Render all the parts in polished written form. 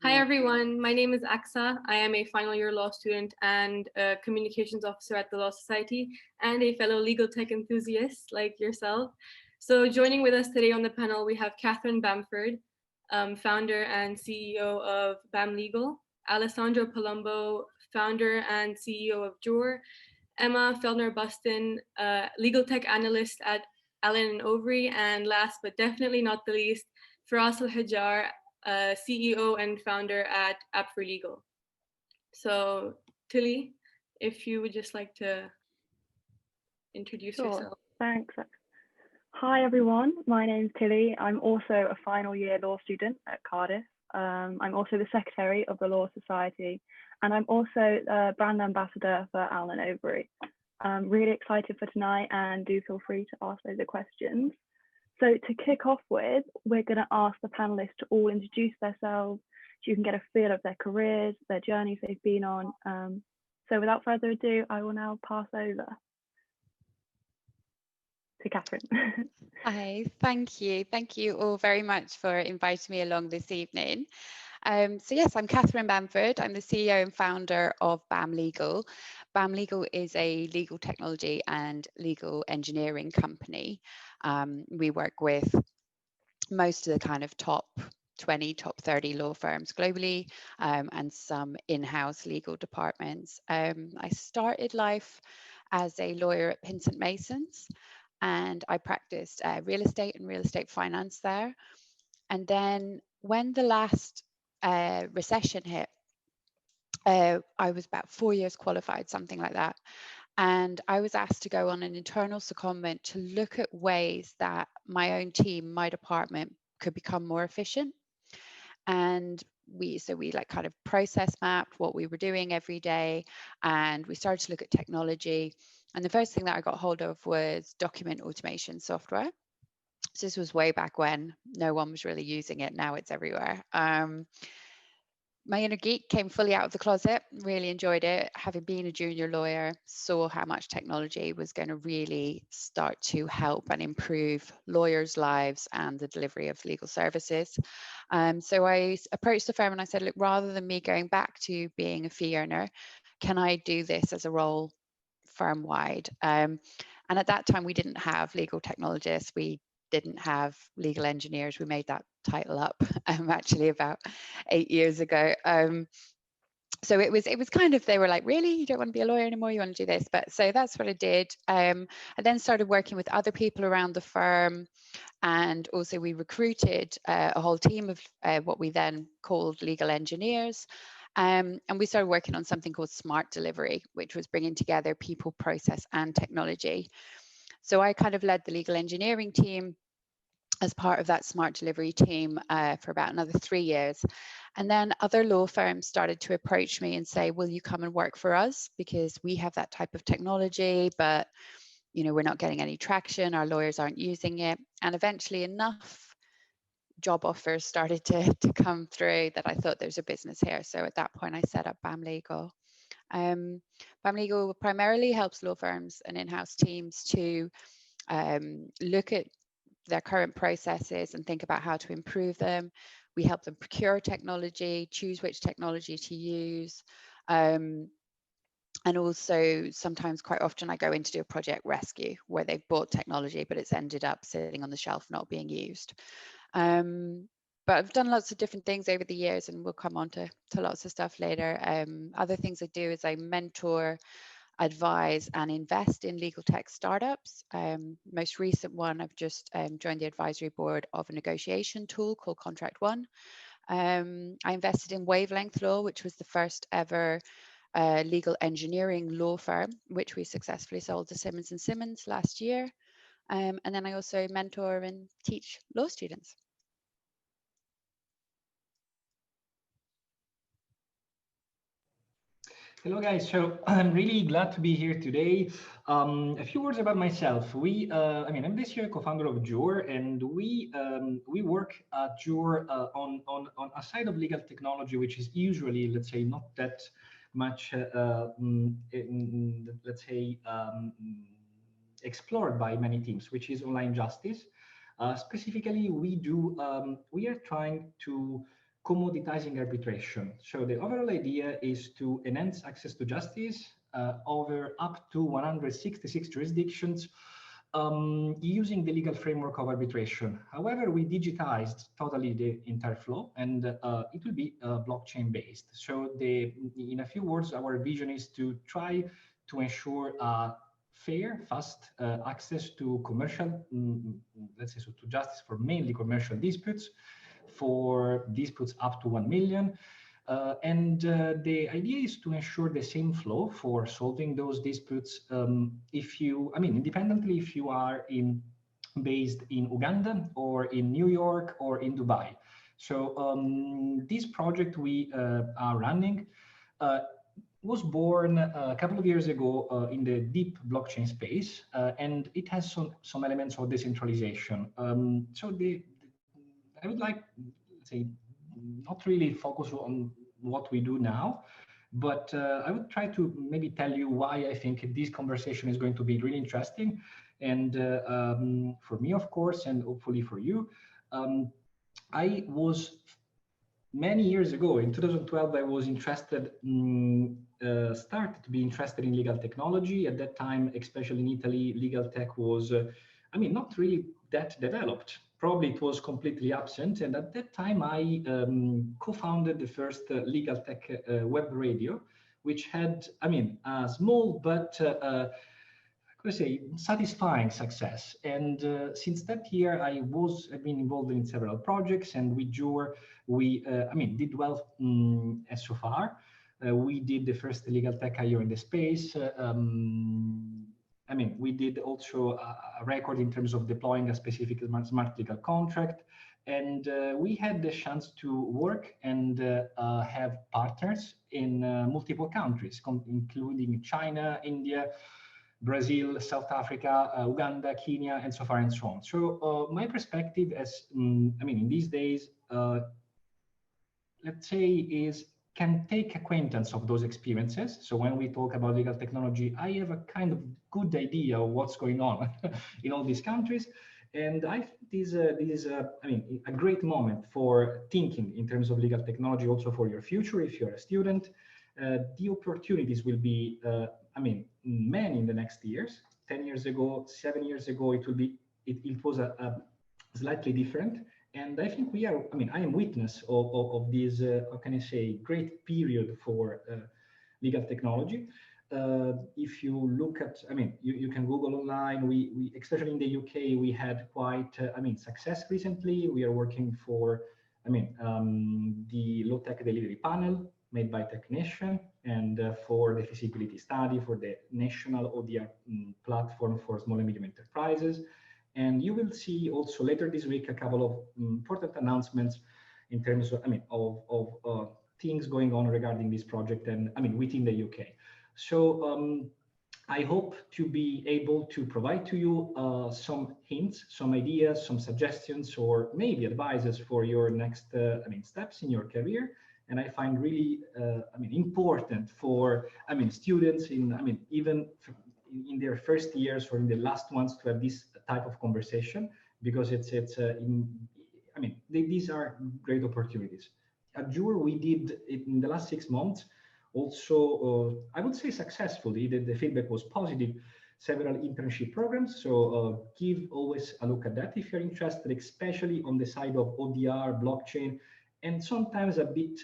Hi everyone, my name is Aqsa. I am a final year law student and a communications officer at the Law Society and a fellow legal tech enthusiast like yourself. So joining with us today on the panel, we have Catherine Bamford, founder and CEO of BamLegal, Alessandro Palombo, founder and CEO of Hajjar, Emma Feldner-Busztin, legal tech analyst at Awan and Overy, and last but definitely not the least, Feras Hajjar, CEO and founder at App for Legal. So Tilly, if you would just like to introduce yourself. Thanks. Hi everyone, my name's Tilly. I'm also a final year law student at Cardiff. I'm also the secretary of the Law Society, and I'm also a brand ambassador for Awan and Overy. I'm really excited for tonight, and do feel free to ask those questions. So to kick off with, we're going to ask the panelists to all introduce themselves so you can get a feel of their careers, their journeys they've been on. So without further ado, I will now pass over to Catherine. Hi, thank you. Thank you all very much for inviting me along this evening. So yes, I'm Catherine Bamford. I'm the CEO and founder of BamLegal. BamLegal is a legal technology and legal engineering company. We work with most of the kind of top 20, top 30 law firms globally, and some in-house legal departments. I started life as a lawyer at Pinsent Masons, and I practiced real estate and real estate finance there. And then when the last recession hit, I was about 4 years qualified, something like that. And I was asked to go on an internal secondment to look at ways that my own team, my department, could become more efficient. And we like kind of process mapped what we were doing every day, and we started to look at technology. And the first thing that I got hold of was document automation software. So this was way back when no one was really using it. Now it's everywhere. My inner geek came fully out of the closet, really enjoyed it. Having been a junior lawyer, saw how much technology was going to really start to help and improve lawyers' lives and the delivery of legal services. So I approached the firm and I said, look, rather than me going back to being a fee earner, can I do this as a role firm-wide? And at that time, we didn't have legal technologists. We didn't have legal engineers. We made that title up actually about 8 years ago. So it was kind of, they were like, really, you don't want to be a lawyer anymore, you want to do this? But so that's what I did. I then started working with other people around the firm, and also we recruited a whole team of what we then called legal engineers. And we started working on something called smart delivery, which was bringing together people, process, and technology. So I kind of led the legal engineering team as part of that smart delivery team for about another 3 years. And then other law firms started to approach me and say, will you come and work for us? Because we have that type of technology, but we're not getting any traction. Our lawyers aren't using it. And eventually enough job offers started to come through that I thought there's a business here. So at that point, I set up BamLegal. BamLegal primarily helps law firms and in-house teams to look at their current processes and think about how to improve them. We help them procure technology, choose which technology to use. And also sometimes, quite often, I go in to do a project rescue where they've bought technology, but it's ended up sitting on the shelf not being used. But I've done lots of different things over the years, and we'll come on to lots of stuff later. Other things I do is I mentor, advise, and invest in legal tech startups. Most recent one, I've just joined the advisory board of a negotiation tool called Contract One. I invested in Wavelength Law, which was the first ever legal engineering law firm, which we successfully sold to Simmons & Simmons last year. And then I also mentor and teach law students. Hello guys, so I'm really glad to be here today. A few words about myself. I'm this year co-founder of Hajjar, and we work at Hajjar on a side of legal technology, which is usually, let's say, not that much, explored by many teams, which is online justice. Specifically, we are trying to commoditizing arbitration. So the overall idea is to enhance access to justice over up to 166 jurisdictions using the legal framework of arbitration. However, we digitized totally the entire flow, and it will be blockchain based. So in a few words, our vision is to try to ensure fair, fast access to commercial, let's say, so to justice for mainly commercial disputes, for disputes up to 1 million. The idea is to ensure the same flow for solving those disputes. Independently, if you are based in Uganda or in New York or in Dubai. So this project we are running was born a couple of years ago in the deep blockchain space, and it has some elements of decentralization. I would like, let's say, not really focus on what we do now, but I would try to maybe tell you why I think this conversation is going to be really interesting. And for me, of course, and hopefully for you, I was many years ago, in 2012, I was interested, started to be interested in legal technology. At that time, especially in Italy, legal tech was, not really that developed. Probably it was completely absent. And at that time, I co-founded the first legal tech web radio, which had, a small but satisfying success. And since that year, I've been involved in several projects, and with Jur, we did well so far. We did the first legal tech IO in the space. We did also a record in terms of deploying a specific smart legal contract. And we had the chance to work and have partners in multiple countries, including China, India, Brazil, South Africa, Uganda, Kenya, and so far and so on. So my perspective as, in these days, let's say, can take acquaintance of those experiences. So when we talk about legal technology, I have a kind of good idea of what's going on in all these countries. And I think this is a great moment for thinking in terms of legal technology, also for your future, if you're a student. The opportunities will be, many in the next years. 10 years ago, 7 years ago, it was a slightly different. And I think I am witness of this, how can I say, great period for legal technology. If you look at, you can Google online, we especially in the UK, we had quite, success recently. We are working for, the low tech delivery panel made by Technician, and for the feasibility study for the national ODR platform for small and medium enterprises. And you will see also later this week a couple of important announcements in terms of, of things going on regarding this project and, within the UK. So I hope to be able to provide to you some hints, some ideas, some suggestions, or maybe advices for your next, steps in your career. And I find really, important for, students in, even in their first years or in the last ones to have this type of conversation, because these are great opportunities. At Jur, we did it in the last 6 months. Also, I would say successfully, the feedback was positive, several internship programs. So give always a look at that if you're interested, especially on the side of ODR, blockchain, and sometimes a bit,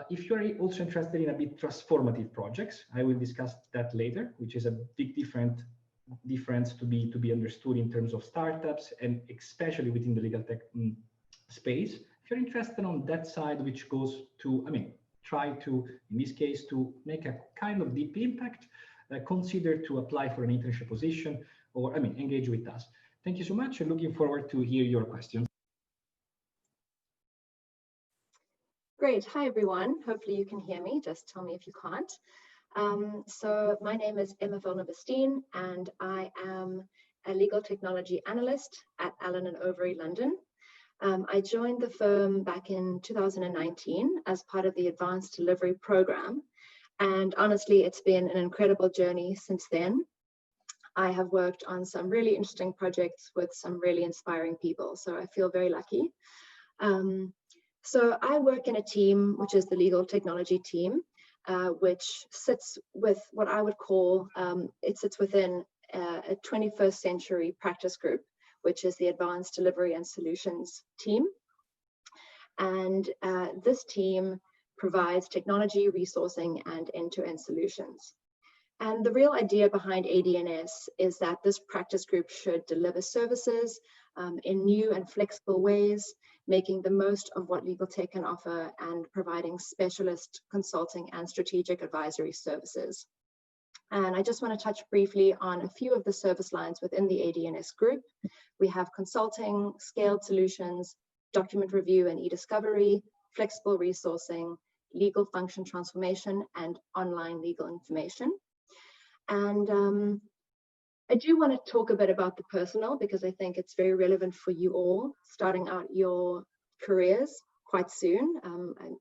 if you're also interested in a bit transformative projects, I will discuss that later, which is a big difference to be understood in terms of startups and especially within the legal tech space. If you're interested on that side, which goes to, try to, in this case, to make a kind of deep impact, consider to apply for an internship position or, engage with us. Thank you so much, and looking forward to hear your questions. Great. Hi, everyone. Hopefully you can hear me. Just tell me if you can't. So my name is Emma Feldner-Busztin, and I am a legal technology analyst at Allen & Overy, London. I joined the firm back in 2019 as part of the Advanced Delivery Program. And honestly, it's been an incredible journey since then. I have worked on some really interesting projects with some really inspiring people, so I feel very lucky. So I work in a team, which is the legal technology team, which sits with what I would call, it sits within a 21st century practice group, which is the Advanced Delivery and Solutions team. And this team provides technology, resourcing, and end-to-end solutions. And the real idea behind AD&S is that this practice group should deliver services in new and flexible ways, making the most of what legal tech can offer and providing specialist consulting and strategic advisory services. And I just want to touch briefly on a few of the service lines within the AD&S group. We have consulting, scaled solutions, document review and e-discovery, flexible resourcing, legal function transformation, and online legal information. And I do want to talk a bit about the personal, because I think it's very relevant for you all starting out your careers quite soon.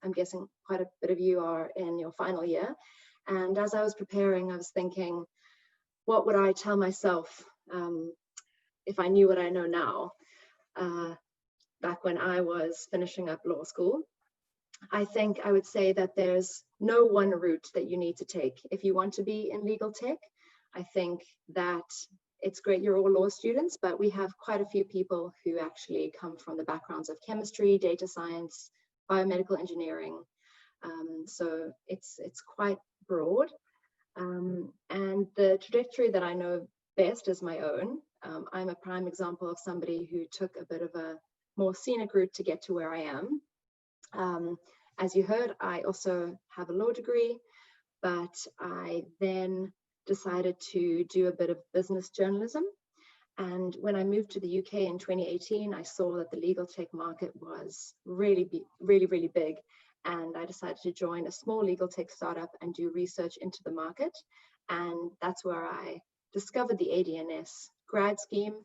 I'm guessing quite a bit of you are in your final year. And as I was preparing, I was thinking, what would I tell myself if I knew what I know now, back when I was finishing up law school? I think I would say that there's no one route that you need to take if you want to be in legal tech. I think that it's great you're all law students, but we have quite a few people who actually come from the backgrounds of chemistry, data science, biomedical engineering. So it's quite broad. And the trajectory that I know best is my own. I'm a prime example of somebody who took a bit of a more scenic route to get to where I am. As you heard, I also have a law degree, but I then decided to do a bit of business journalism. And when I moved to the UK in 2018, I saw that the legal tech market was really big. And I decided to join a small legal tech startup and do research into the market. And that's where I discovered the AD&S grad scheme.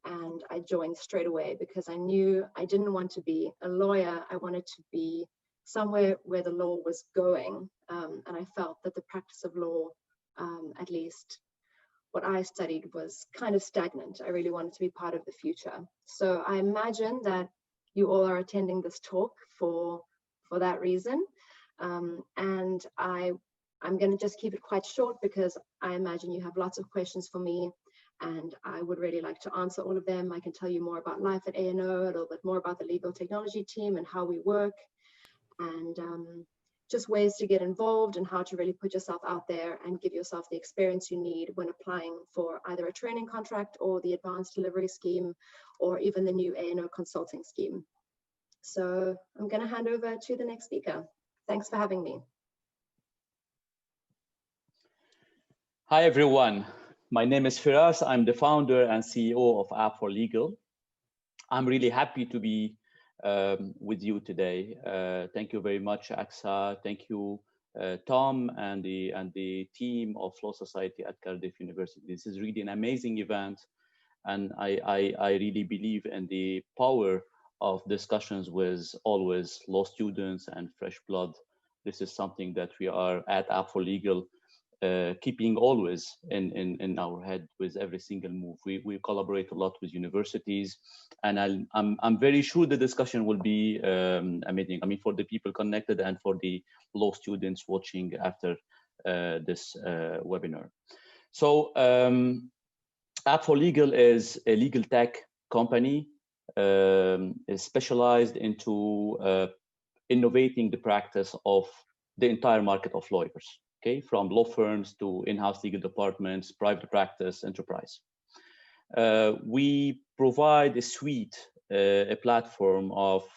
And I joined straight away because I knew I didn't want to be a lawyer. I wanted to be somewhere where the law was going. And I felt that the practice of law, at least what I studied, was kind of stagnant. I really wanted to be part of the future. So I imagine that you all are attending this talk for that reason. And I'm going to just keep it quite short because I imagine you have lots of questions for me. And I would really like to answer all of them. I can tell you more about life at A&O, a little bit more about the legal technology team and how we work, and just ways to get involved and how to really put yourself out there and give yourself the experience you need when applying for either a training contract or the advanced delivery scheme or even the new A&O consulting scheme. So I'm going to hand over to the next speaker. Thanks for having me. Hi, everyone. My name is Feras. I'm the founder and CEO of App4Legal. I'm really happy to be with you today. Thank you very much, Aqsa. Thank you, Tom, and the team of Law Society at Cardiff University. This is really an amazing event, and I really believe in the power of discussions with always law students and fresh blood. This is something that we are at App4Legal keeping always in our head with every single move. We collaborate a lot with universities, and I'm very sure the discussion will be amazing. I mean, for the people connected and for the law students watching after this webinar. So App4Legal is a legal tech company, is specialized into innovating the practice of the entire market of lawyers. Okay, from law firms to in-house legal departments, private practice, enterprise. We provide a suite, a platform of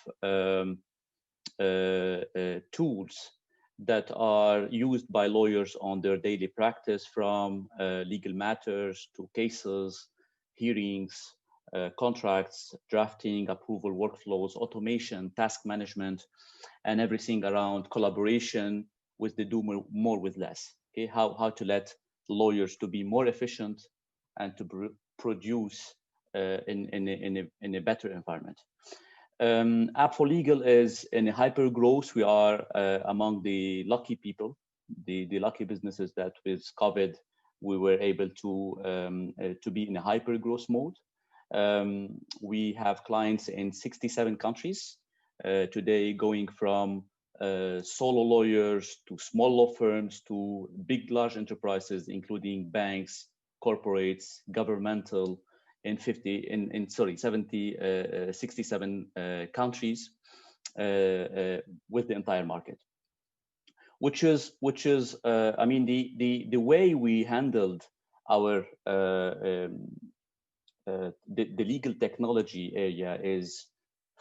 tools that are used by lawyers on their daily practice, from legal matters to cases, hearings, contracts, drafting, approval, workflows, automation, task management, and everything around collaboration with the do more with less. Okay, how to let lawyers to be more efficient and to produce in a better environment. App4Legal is in a hyper growth. We are among the lucky people, the lucky businesses that with COVID we were able to be in a hyper growth mode. We have clients in 67 countries. today, going from solo lawyers to small law firms to big, large enterprises, including banks, corporates, governmental, in 67 countries with the entire market. Which is I mean, the way we handled our the legal technology area is,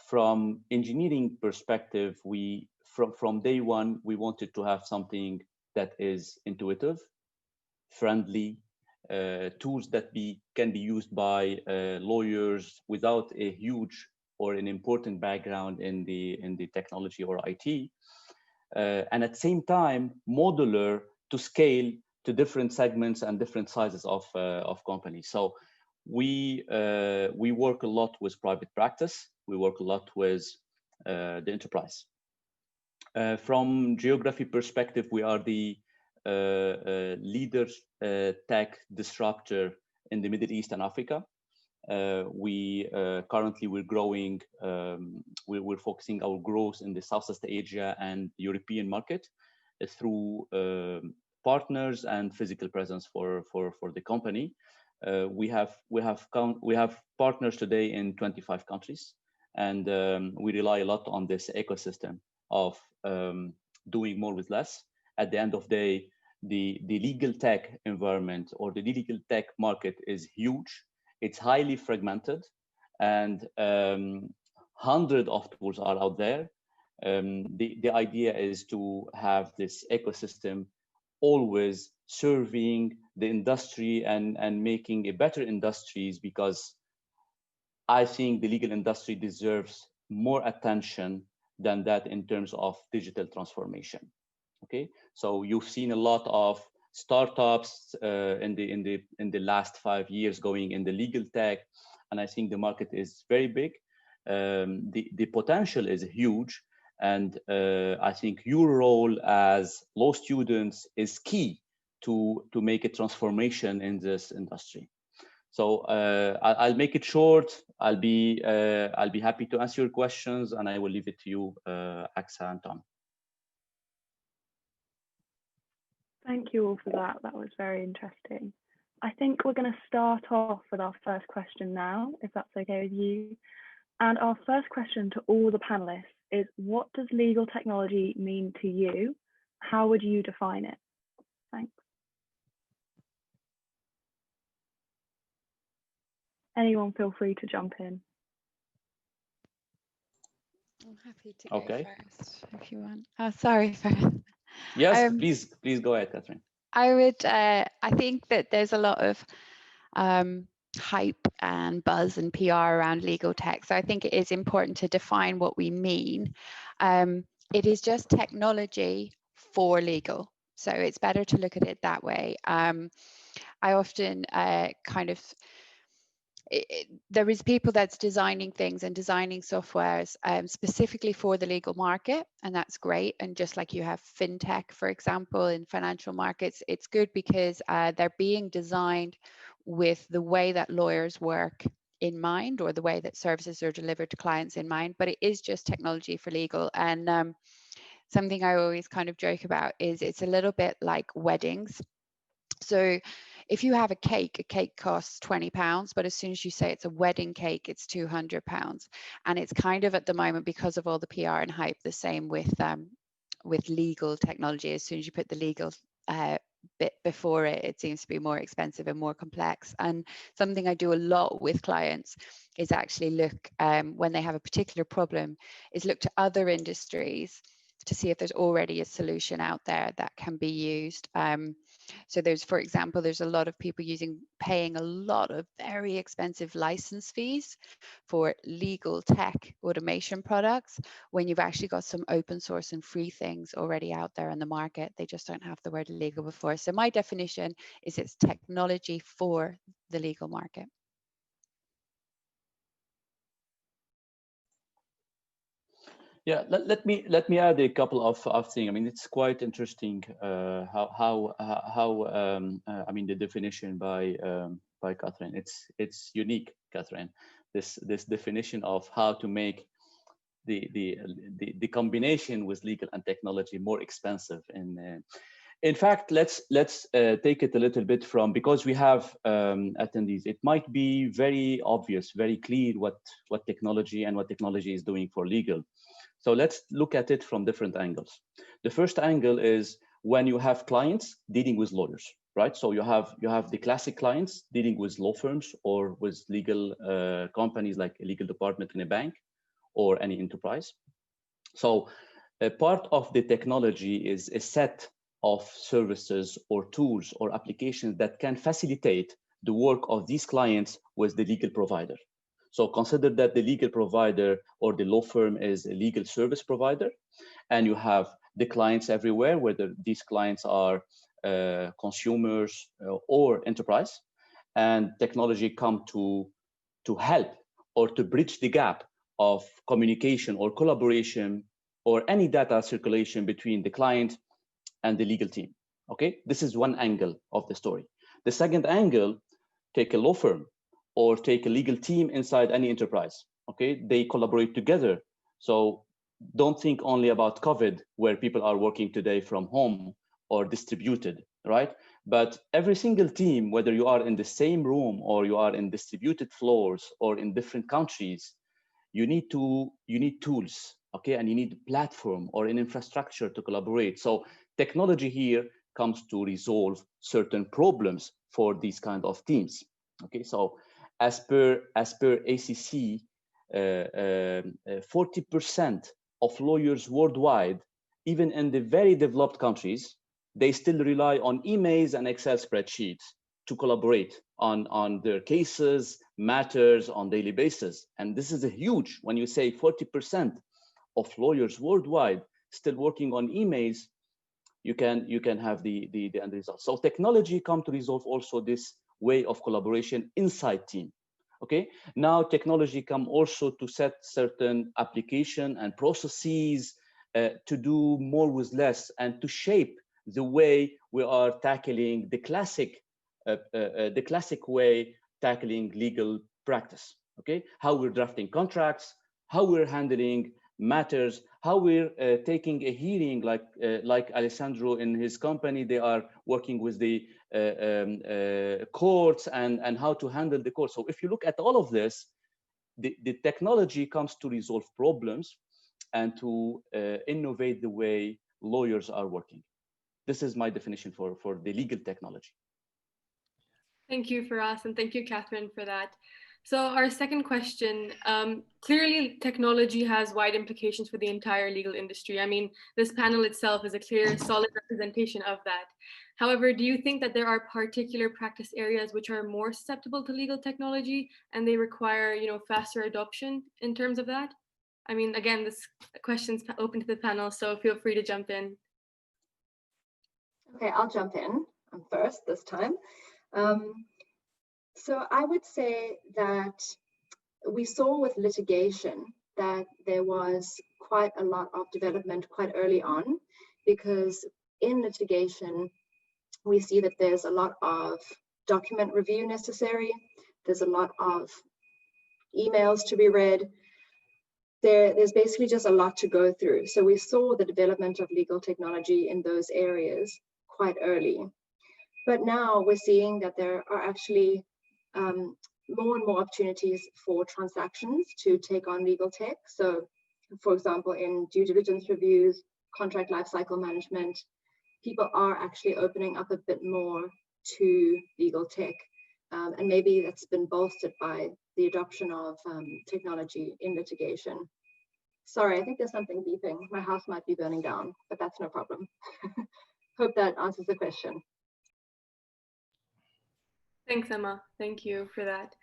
from engineering perspective, from day one we wanted to have something that is intuitive, friendly, tools that can be used by lawyers without a huge or an important background in the technology or IT. And at the same time, modular to scale to different segments and different sizes of companies. So we work a lot with private practice. We work a lot with the enterprise. From geography perspective, we are the leader tech disruptor in the Middle East and Africa. Currently we're growing, we're focusing our growth in the Southeast Asia and European market through partners and physical presence for the company. We have partners today in 25 countries, and we rely a lot on this ecosystem of doing more with less. At the end of the day, the legal tech environment or the legal tech market is huge. It's highly fragmented, and hundreds of tools are out there. The idea is to have this ecosystem always serving the industry and making a better industries, because I think the legal industry deserves more attention than that in terms of digital transformation. Okay, so you've seen a lot of startups in the last 5 years going in the legal tech, and I think the market is very big. The potential is huge, and I think your role as law students is key to make a transformation in this industry. So I'll make it short. I'll be happy to answer your questions, and I will leave it to you, Aqsa and Tom. Thank you all for that. That was very interesting. I think we're going to start off with our first question now, if that's okay with you. And our first question to all the panelists is, what does legal technology mean to you? How would you define it? Thanks. Anyone feel free to jump in. I'm happy to go first if you want. Oh, sorry, Feras. Yes, please go ahead, Catherine. I think that there's a lot of hype and buzz and PR around legal tech. So I think it is important to define what we mean. It is just technology for legal. So it's better to look at it that way. I often there is people that's designing things and designing softwares specifically for the legal market, and that's great. And just like you have fintech, for example, in financial markets, it's good because they're being designed with the way that lawyers work in mind, or the way that services are delivered to clients in mind. But it is just technology for legal. And something I always kind of joke about is it's a little bit like weddings. So if you have a cake costs £20, but as soon as you say it's a wedding cake, it's £200. And it's kind of at the moment, because of all the PR and hype, the same with legal technology. As soon as you put the legal bit before it, it seems to be more expensive and more complex. And something I do a lot with clients is actually look, when they have a particular problem, is look to other industries to see if there's already a solution out there that can be used. So there's, for example, there's a lot of people paying a lot of very expensive license fees for legal tech automation products, when you've actually got some open source and free things already out there in the market. They just don't have the word legal before. So my definition is it's technology for the legal market. Yeah, let me add a couple of things. I mean, it's quite interesting how I mean, the definition by Catherine. It's unique, Catherine. This definition of how to make the combination with legal and technology more expensive. And in fact, let's take it a little bit from, because we have attendees, it might be very obvious, very clear what technology is doing for legal. So let's look at it from different angles. The first angle is when you have clients dealing with lawyers, right? So you have the classic clients dealing with law firms or with legal companies like a legal department in a bank or any enterprise. So a part of the technology is a set of services or tools or applications that can facilitate the work of these clients with the legal provider. So consider that the legal provider or the law firm is a legal service provider, and you have the clients everywhere, whether these clients are consumers or enterprise, and technology come to help or to bridge the gap of communication or collaboration or any data circulation between the client and the legal team. Okay, this is one angle of the story. The second angle, take a law firm or take a legal team inside any enterprise. Okay, they collaborate together. So don't think only about COVID, where people are working today from home or distributed, right? But every single team, whether you are in the same room or you are in distributed floors or in different countries, you need tools, okay? And you need a platform or an infrastructure to collaborate. So technology here comes to resolve certain problems for these kind of teams. Okay, so as per ACC, 40% of lawyers worldwide, even in the very developed countries, they still rely on emails and Excel spreadsheets to collaborate on their cases, matters on daily basis. And this is a huge, when you say 40% of lawyers worldwide still working on emails, you can have the end result. So technology come to resolve also this way of collaboration inside team. Okay, now technology come also to set certain application and processes to do more with less and to shape the way we are tackling the classic way tackling legal practice. Okay, how we're drafting contracts, how we're handling matters, how we're taking a hearing, like Alessandro in his company, they are working with the courts and how to handle the courts. So if you look at all of this, the technology comes to resolve problems and to innovate the way lawyers are working. This is my definition for the legal technology. Thank you, Feras, and thank you, Catherine, for that. So our second question, clearly technology has wide implications for the entire legal industry. I mean, this panel itself is a clear, solid representation of that. However, do you think that there are particular practice areas which are more susceptible to legal technology and they require, faster adoption in terms of that? I mean, again, this question's open to the panel, so feel free to jump in. Okay, I'll jump in. I'm first this time. So I would say that we saw with litigation that there was quite a lot of development quite early on, because in litigation, we see that there's a lot of document review necessary. There's a lot of emails to be read. There's basically just a lot to go through. So we saw the development of legal technology in those areas quite early. But now we're seeing that there are actually more and more opportunities for transactions to take on legal tech. So, for example, in due diligence reviews, contract lifecycle management, people are actually opening up a bit more to legal tech. And maybe that's been bolstered by the adoption of technology in litigation. Sorry, I think there's something beeping. My house might be burning down, but that's no problem. Hope that answers the question. Thanks, Emma. Thank you for that.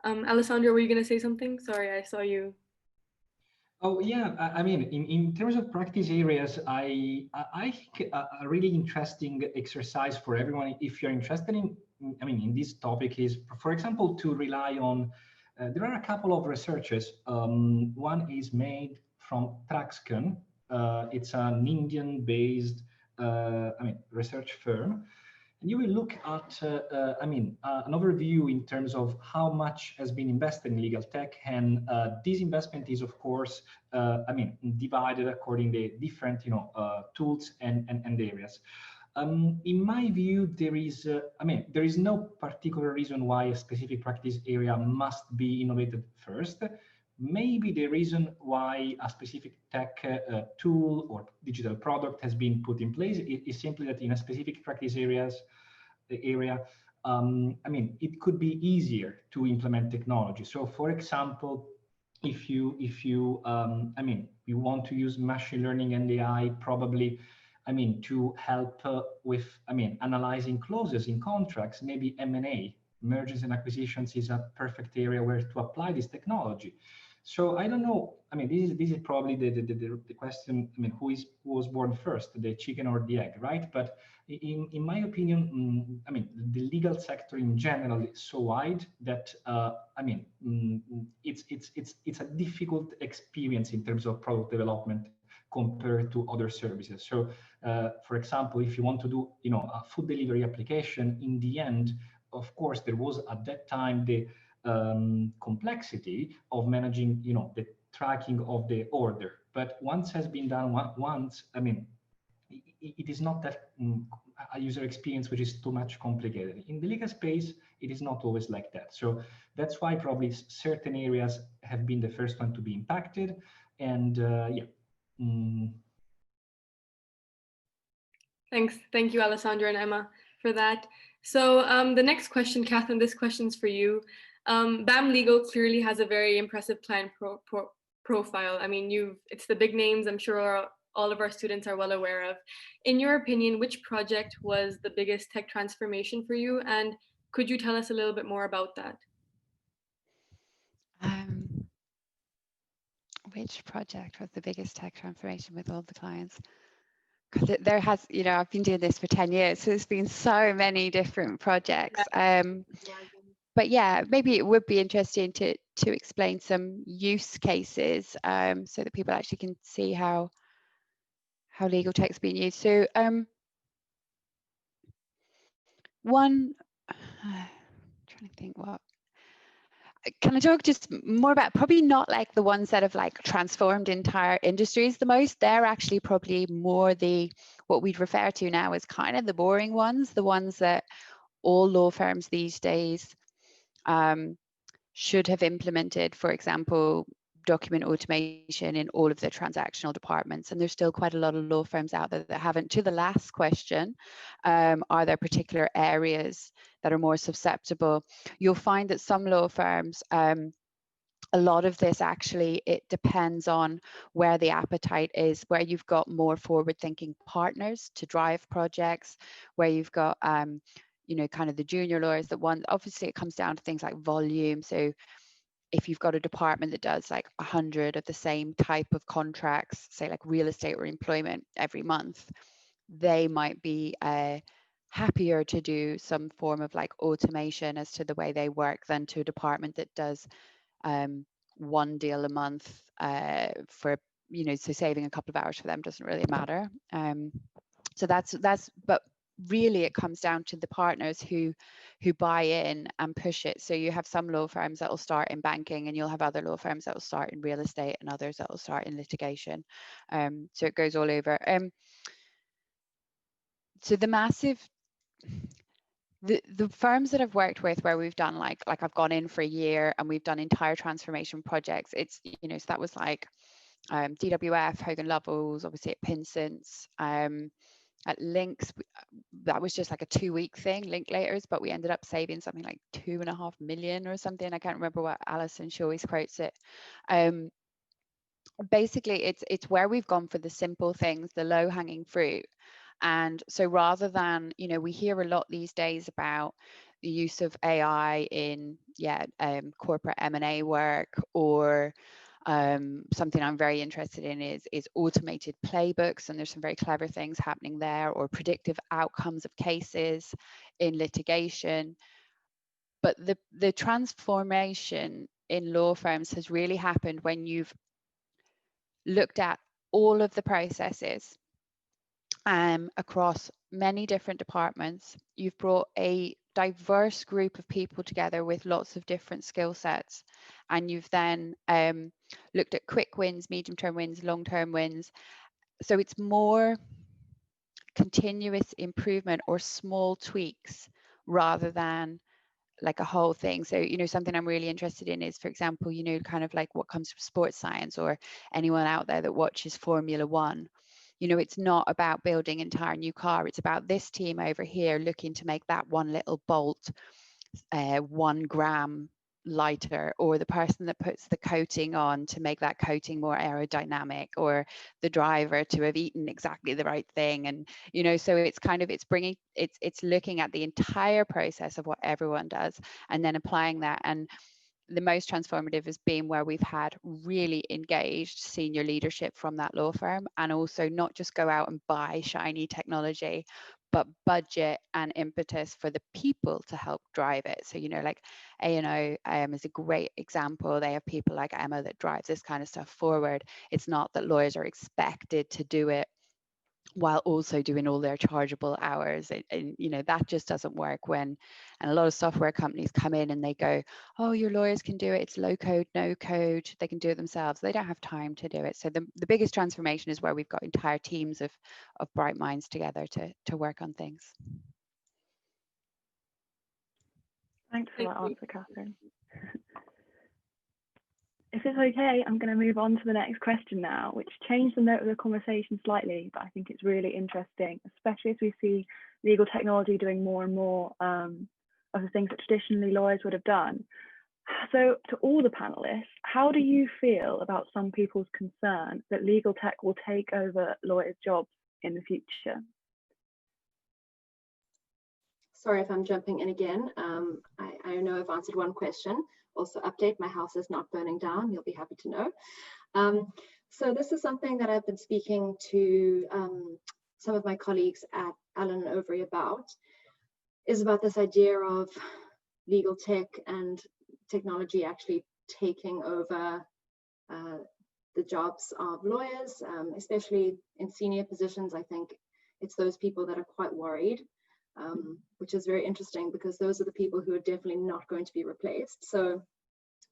Alessandro, were you going to say something? Sorry, I saw you. Oh yeah, I mean, in terms of practice areas, I think a really interesting exercise for everyone, if you're interested in this topic, is, for example, to rely on. There are a couple of researchers. One is made from Traxcon. It's an Indian-based, research firm. And you will look at, an overview in terms of how much has been invested in legal tech, and this investment is, of course, divided according to different, tools and areas. In my view, there is no particular reason why a specific practice area must be innovated first. Maybe the reason why a specific tech tool or digital product has been put in place is simply that in a specific practice area, it could be easier to implement technology. So, for example, if you want to use machine learning and AI, probably, to help with, analyzing clauses in contracts, maybe M&A, mergers and acquisitions, is a perfect area where to apply this technology. So I don't know. This is probably the question. Who was born first, the chicken or the egg, right? But in my opinion, the legal sector in general is so wide that it's a difficult experience in terms of product development compared to other services. So, for example, if you want to do, a food delivery application, in the end, of course, there was at that time the complexity of managing, the tracking of the order. But once has been done it is not that a user experience which is too much complicated. In the legal space, it is not always like that. So that's why probably certain areas have been the first one to be impacted. And Thanks. Thank you, Alessandro and Emma, for that. So the next question, Catherine, this question's for you. BamLegal clearly has a very impressive client profile. It's the big names I'm sure all of our students are well aware of. In your opinion, which project was the biggest tech transformation for you? And could you tell us a little bit more about that? Which project was the biggest tech transformation with all the clients? Because there has, I've been doing this for 10 years, so there's been so many different projects. But yeah, maybe it would be interesting to explain some use cases so that people actually can see how legal tech's being used. So one, trying to think what. Can I talk just more about, probably not like the ones that have like transformed entire industries the most? They're actually probably more what we'd refer to now as kind of the boring ones, the ones that all law firms these days should have implemented. For example, document automation in all of the transactional departments, and there's still quite a lot of law firms out there that haven't. To the last question, are there particular areas that are more susceptible? You'll find that some law firms, a lot of this actually, it depends on where the appetite is, where you've got more forward-thinking partners to drive projects, where you've got kind of the junior lawyers that want, obviously it comes down to things like volume. So if you've got a department that does like 100 of the same type of contracts, say like real estate or employment every month, they might be happier to do some form of like automation as to the way they work than to a department that does one deal a month for, so saving a couple of hours for them doesn't really matter. So that's, but really it comes down to the partners who buy in and push it. So you have some law firms that will start in banking, and you'll have other law firms that will start in real estate, and others that will start in litigation. So it goes all over. So the firms that I've worked with where we've done like I've gone in for a year and we've done entire transformation projects, it's, so that was like DWF, Hogan Lovells, obviously at Pinson's, at Links, that was just like a 2-week thing, Linklaters, but we ended up saving something like 2.5 million or something. I can't remember what Alison, she always quotes it. Basically, it's where we've gone for the simple things, the low-hanging fruit. And so rather than, we hear a lot these days about the use of AI in corporate M&A work, or something I'm very interested in is automated playbooks, and there's some very clever things happening there, or predictive outcomes of cases in litigation. But the transformation in law firms has really happened when you've looked at all of the processes, across many different departments. You've brought a diverse group of people together with lots of different skill sets, and you've then looked at quick wins, medium-term wins, long-term wins. So it's more continuous improvement or small tweaks rather than like a whole thing. So, you know, something I'm really interested in is, for example, you know, kind of like what comes from sports science, or anyone out there that watches Formula One. You know, it's not about building an entire new car. It's about this team over here looking to make that one little bolt 1 gram lighter, or the person that puts the coating on to make that coating more aerodynamic, or the driver to have eaten exactly the right thing. And, you know, so it's kind of, it's looking at the entire process of what everyone does and then applying that. And the most transformative has been where we've had really engaged senior leadership from that law firm, and also not just go out and buy shiny technology, but budget and impetus for the people to help drive it. So, you know, like A&O is a great example. They have people like Emma that drives this kind of stuff forward. It's not that lawyers are expected to do it while also doing all their chargeable hours. And you know, that just doesn't work when, and a lot of software companies come in and they go, oh, your lawyers can do it, it's low code, no code, they can do it themselves. They don't have time to do it. So the biggest transformation is where we've got entire teams of bright minds together to work on things. Thanks for that answer, Catherine. If it's okay, I'm going to move on to the next question now, which changed the note of the conversation slightly, but I think it's really interesting, especially as we see legal technology doing more and more of the things that traditionally lawyers would have done. So to all the panelists, how do you feel about some people's concern that legal tech will take over lawyers' jobs in the future? Sorry if I'm jumping in again. I know I've answered one question. Also update, my house is not burning down. You'll be happy to know. So this is something that I've been speaking to some of my colleagues at Allen and Overy about, is about this idea of legal tech and technology actually taking over the jobs of lawyers, especially in senior positions. I think it's those people that are quite worried. Which is very interesting, because those are the people who are definitely not going to be replaced. So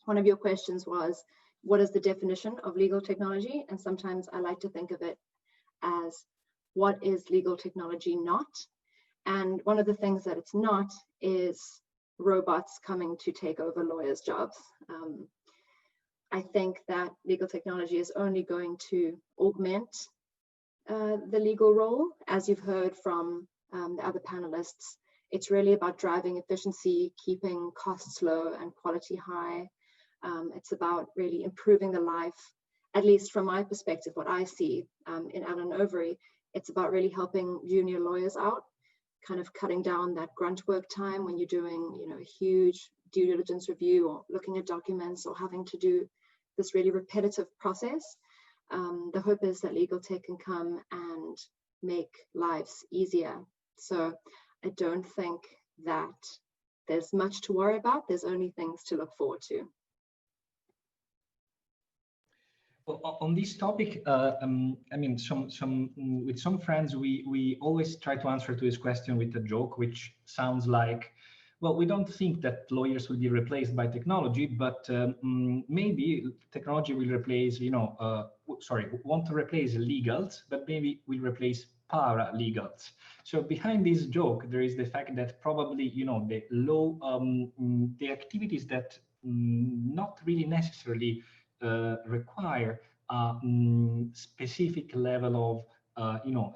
one of your questions was, what is the definition of legal technology? And sometimes I like to think of it as, what is legal technology not? And one of the things that it's not is robots coming to take over lawyers' jobs. I think that legal technology is only going to augment the legal role. As you've heard from the other panelists, it's really about driving efficiency, keeping costs low and quality high. It's about really improving the life, at least from my perspective, what I see in Allen and Overy, it's about really helping junior lawyers out, kind of cutting down that grunt work time when you're doing, you know, a huge due diligence review or looking at documents or having to do this really repetitive process. The hope is that legal tech can come and make lives easier. So I don't think that there's much to worry about. There's only things to look forward to. Well, on this topic, I mean, with some friends, we always try to answer to this question with a joke, which sounds like, well, we don't think that lawyers will be replaced by technology, but maybe technology will replace, you know, want to replace legals, but maybe will replace paralegals. So behind this joke, there is the fact that probably, you know, the law, the activities that not really necessarily require a specific level of, you know,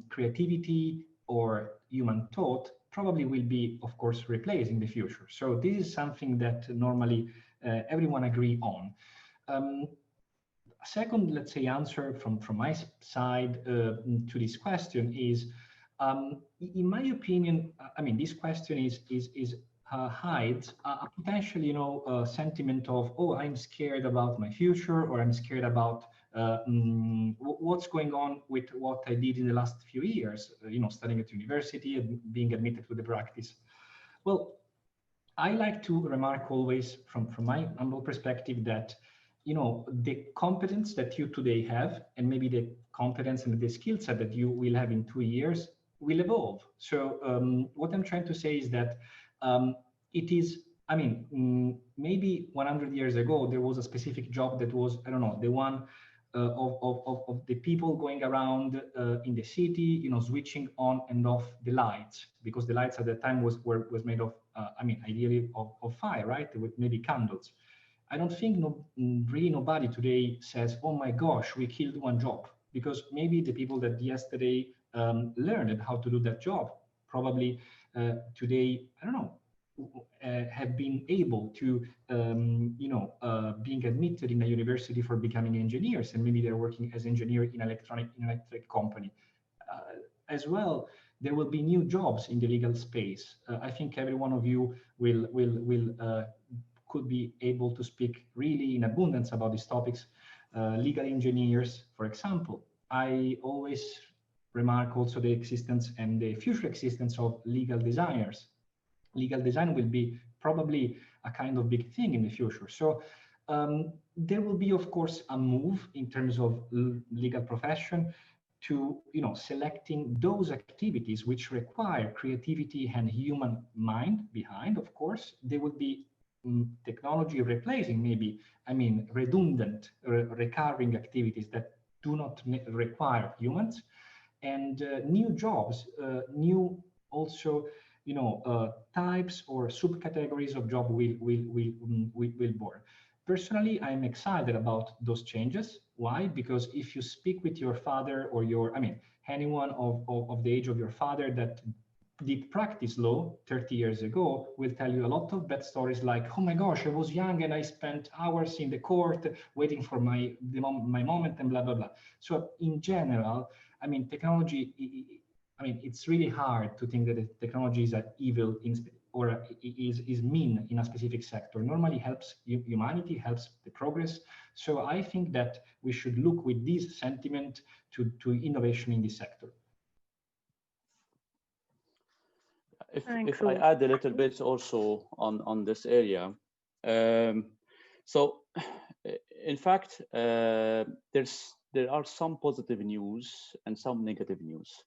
creativity or human thought probably will be, of course, replaced in the future. So this is something that normally everyone agree on. Second, let's say, answer from my side to this question is, in my opinion, I mean, this question hides a potential, you know, sentiment of, oh, I'm scared about my future, or I'm scared about what's going on with what I did in the last few years, you know, studying at university and being admitted to the practice. Well, I like to remark always from my humble perspective that you know, the competence that you today have, and maybe the competence and the skill set that you will have in 2 years will evolve. So what I'm trying to say is that it is, I mean, maybe 100 years ago, there was a specific job that was, I don't know, the one of the people going around in the city, you know, switching on and off the lights, because the lights at that time was made of, I mean, ideally of fire, right? With maybe candles. I don't think really nobody today says, oh my gosh, we killed one job, because maybe the people that yesterday learned how to do that job probably today, I don't know, have been able to, you know, being admitted in a university for becoming engineers, and maybe they're working as engineer in electric company. As well, there will be new jobs in the legal space. I think every one of you could be able to speak really in abundance about these topics. Legal engineers, for example. I always remark also the existence and the future existence of legal designers. Legal design will be probably a kind of big thing in the future. So there will be, of course, a move in terms of legal profession to, you know, selecting those activities which require creativity and human mind behind. Of course, there will be technology replacing maybe, I mean, redundant, recurring activities that do not require humans, and new jobs, new also, you know, types or subcategories of job will born. Personally, I'm excited about those changes. Why? Because if you speak with your father or your, I mean, anyone of the age of your father that did practice law 30 years ago will tell you a lot of bad stories like, oh my gosh, I was young and I spent hours in the court waiting for my moment and blah, blah, blah. So in general, I mean, technology, I mean, it's really hard to think that the technology is an evil or is mean in a specific sector. Normally helps humanity, helps the progress. So I think that we should look with this sentiment to innovation in this sector. If I add a little bit also on this area, so in fact, there are some positive news and some negative news.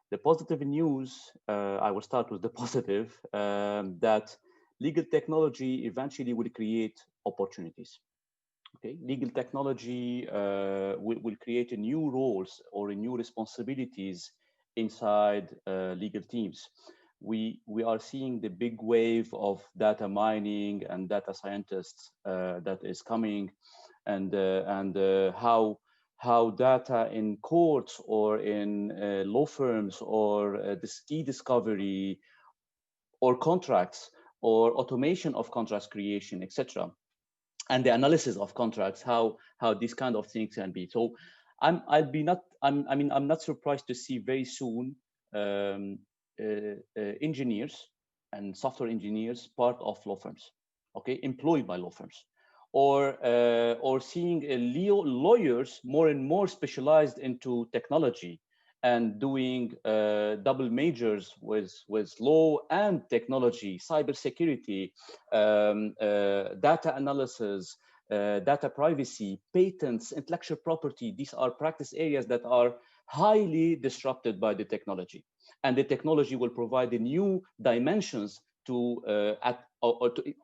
The positive news, I will start with the positive, that legal technology eventually will create opportunities. Okay, legal technology will create a new roles or a new responsibilities inside legal teams. We are seeing the big wave of data mining and data scientists that is coming, and how data in courts or in law firms or this e-discovery or contracts or automation of contracts creation, etc., and the analysis of contracts, how these kind of things can be. So I'm not surprised to see very soon engineers and software engineers part of law firms, okay, employed by law firms, or seeing lawyers more and more specialized into technology and doing double majors with law and technology, cybersecurity, data analysis, data privacy, patents, intellectual property. These are practice areas that are highly disrupted by the technology, and the technology will provide the new dimensions to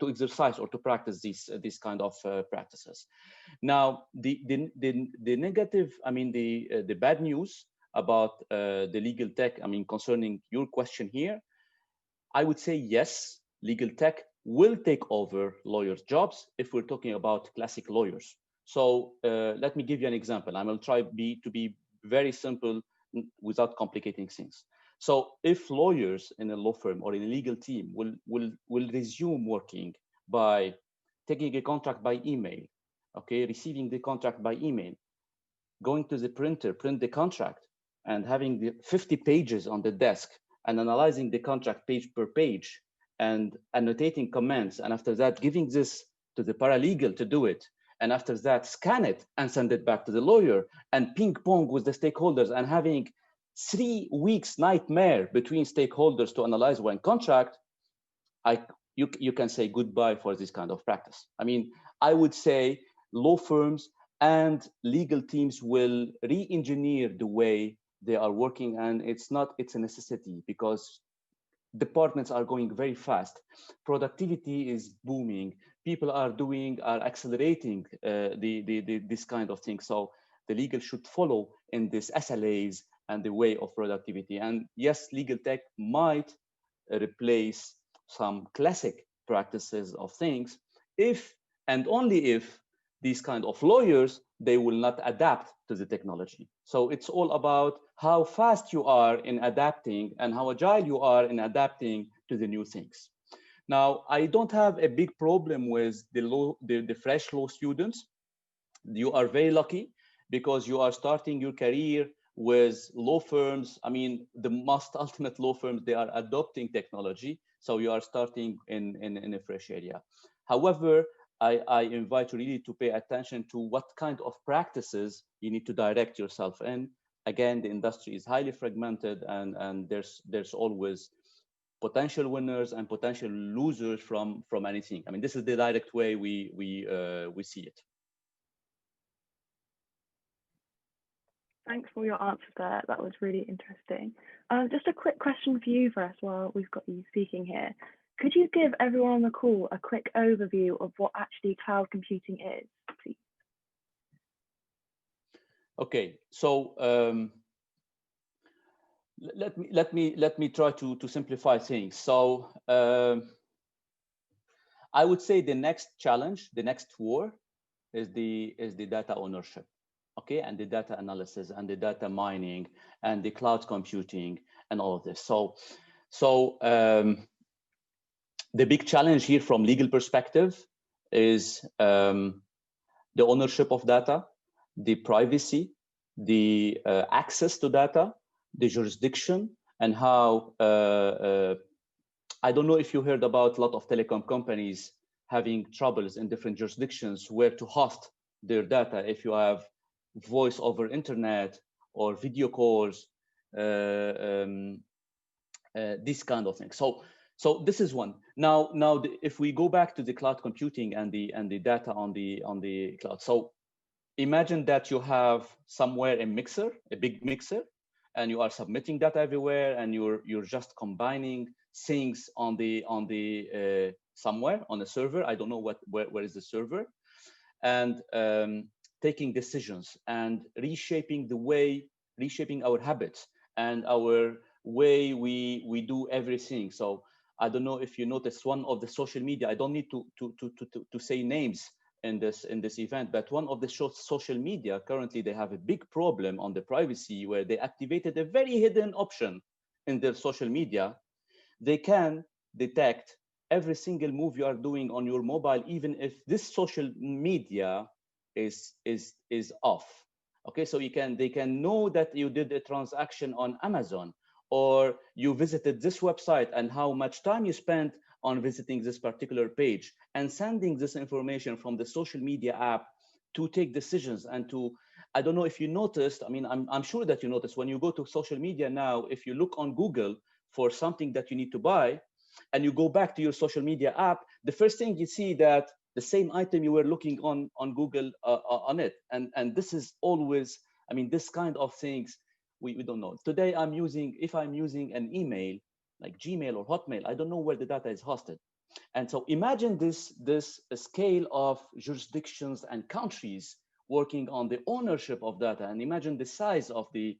exercise or to practice these kind of practices. Now, the negative, I mean, the bad news about the legal tech, I mean, concerning your question here, I would say yes, legal tech will take over lawyers' jobs if we're talking about classic lawyers. So let me give you an example. I will try to be very simple without complicating things. So if lawyers in a law firm or in a legal team will resume working by taking a contract by email, okay, receiving the contract by email, going to the printer, print the contract, and having the 50 pages on the desk and analyzing the contract page per page and annotating comments, and after that giving this to the paralegal to do it, and after that scan it and send it back to the lawyer, and ping pong with the stakeholders, and having 3 weeks nightmare between stakeholders to analyze one contract, you can say goodbye for this kind of practice. I mean, I would say law firms and legal teams will re-engineer the way they are working, and it's a necessity because departments are going very fast. Productivity is booming. People are accelerating this kind of thing. So the legal should follow in this SLAs and the way of productivity. And yes, legal tech might replace some classic practices of things if and only if these kind of lawyers, they will not adapt to the technology. So it's all about how fast you are in adapting and how agile you are in adapting to the new things. Now, I don't have a big problem with the fresh law students. You are very lucky because you are starting your career with law firms. I mean, the most ultimate law firms, they are adopting technology. So you are starting in a fresh area. However, I invite you really to pay attention to what kind of practices you need to direct yourself in. Again, the industry is highly fragmented, and there's always potential winners and potential losers from anything. I mean, this is the direct way we see it. Thanks for your answer there. That was really interesting. Just a quick question for you first while we've got you speaking here. Could you give everyone on the call a quick overview of what actually cloud computing is, please? Okay, so let me try to simplify things. So I would say the next challenge, the next war, is the data ownership, okay, and the data analysis and the data mining and the cloud computing and all of this. So the big challenge here from legal perspective is the ownership of data, the privacy, the access to data, the jurisdiction, and how I don't know if you heard about a lot of telecom companies having troubles in different jurisdictions where to host their data if you have voice over internet or video calls, this kind of thing. So this is one. Now if we go back to the cloud computing and the data on the cloud. So imagine that you have somewhere a mixer, a big mixer, and you are submitting data everywhere, and you're just combining things on the somewhere on a server. I don't know where is the server, and taking decisions and reshaping our habits and our way we do everything. So I don't know if you noticed one of the social media. I don't need to say names in this event, but one of the social media currently, they have a big problem on the privacy where they activated a very hidden option in their social media. They can detect every single move you are doing on your mobile, even if this social media is off. Okay, so they can know that you did a transaction on Amazon, or you visited this website and how much time you spent on visiting this particular page, and sending this information from the social media app to take decisions and to, I don't know if you noticed, I mean, I'm sure that you noticed when you go to social media now, if you look on Google for something that you need to buy and you go back to your social media app, the first thing you see that the same item you were looking on Google on it. And this is always, I mean, this kind of things, we don't know. Today, if I'm using an email like Gmail or Hotmail, I don't know where the data is hosted. And so imagine this scale of jurisdictions and countries working on the ownership of data, and imagine the size of the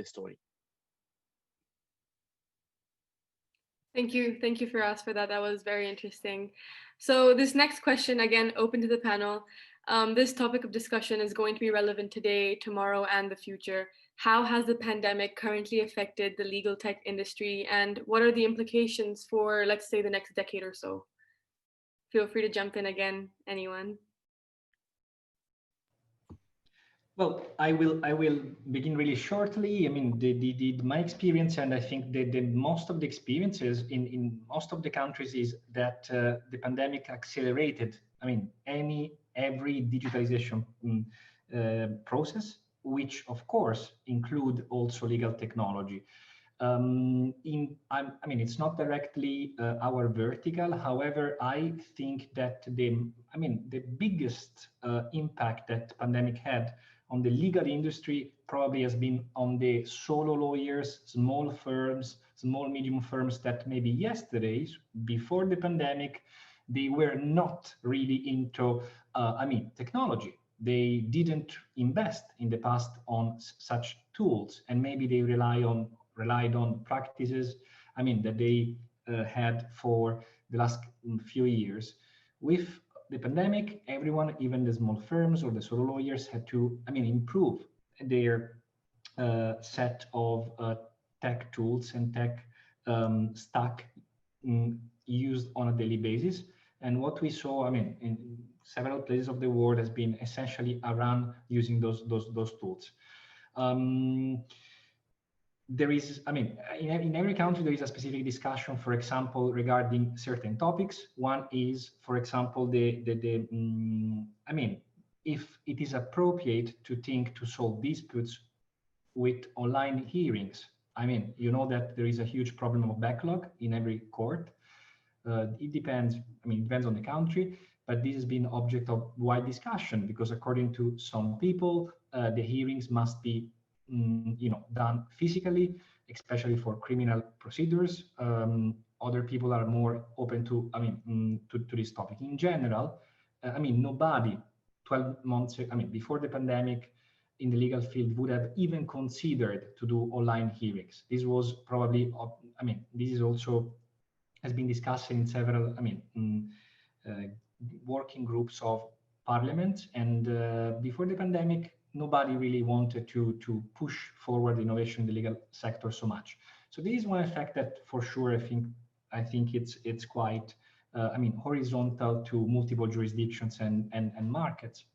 story. Thank you, Feras, for that. That was very interesting. So this next question, again, open to the panel. This topic of discussion is going to be relevant today, tomorrow, and the future. How has the pandemic currently affected the legal tech industry, and what are the implications for, let's say, the next decade or so? Feel free to jump in again, anyone. Well, I will begin really shortly. I mean, my experience, and I think that most of the experiences in most of the countries, is that the pandemic accelerated, I mean, every digitalization process, which of course include also legal technology. I mean, it's not directly our vertical. However, I think that the biggest impact that pandemic had on the legal industry probably has been on the solo lawyers, small firms, small, medium firms that maybe yesterday, before the pandemic, they were not really into, technology. They didn't invest in the past on such tools, and maybe they relied on practices, that they had for the last few years. With the pandemic, everyone, even the small firms or the solo lawyers, had to, improve their set of tech tools and tech stack used on a daily basis. And what we saw, in several places of the world, has been essentially around using those tools. There is, in every country, there is a specific discussion, for example, regarding certain topics. One is, for example, if it is appropriate to think to solve disputes with online hearings. You know that there is a huge problem of backlog in every court. It depends, it depends on the country, but this has been object of wide discussion, because according to some people, the hearings must be done physically, especially for criminal procedures. Other people are more open to, to this topic. In general, nobody 12 months, before the pandemic, in the legal field would have even considered to do online hearings. This was probably, this is also has been discussed in several, working groups of parliament. And before the pandemic, nobody really wanted to push forward innovation in the legal sector so much. So this is one effect that, for sure, I think it's quite, horizontal to multiple jurisdictions and markets.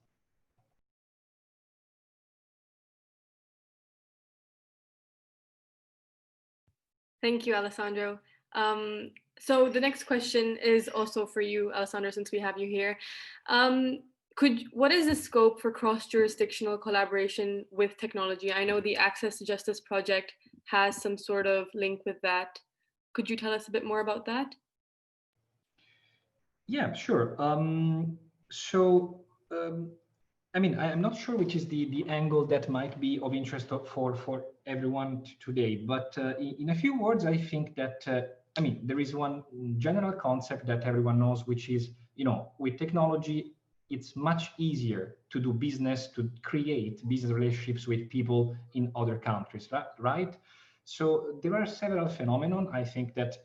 Thank you, Alessandro. So the next question is also for you, Alessandro, since we have you here. What is the scope for cross-jurisdictional collaboration with technology? I know the Access to Justice project has some sort of link with that. Could you tell us a bit more about that? Yeah, sure. I'm not sure which is the angle that might be of interest for everyone today, but in a few words, I think that, there is one general concept that everyone knows, which is, with technology, it's much easier to do business, to create business relationships with people in other countries, right? So there are several phenomena. I think that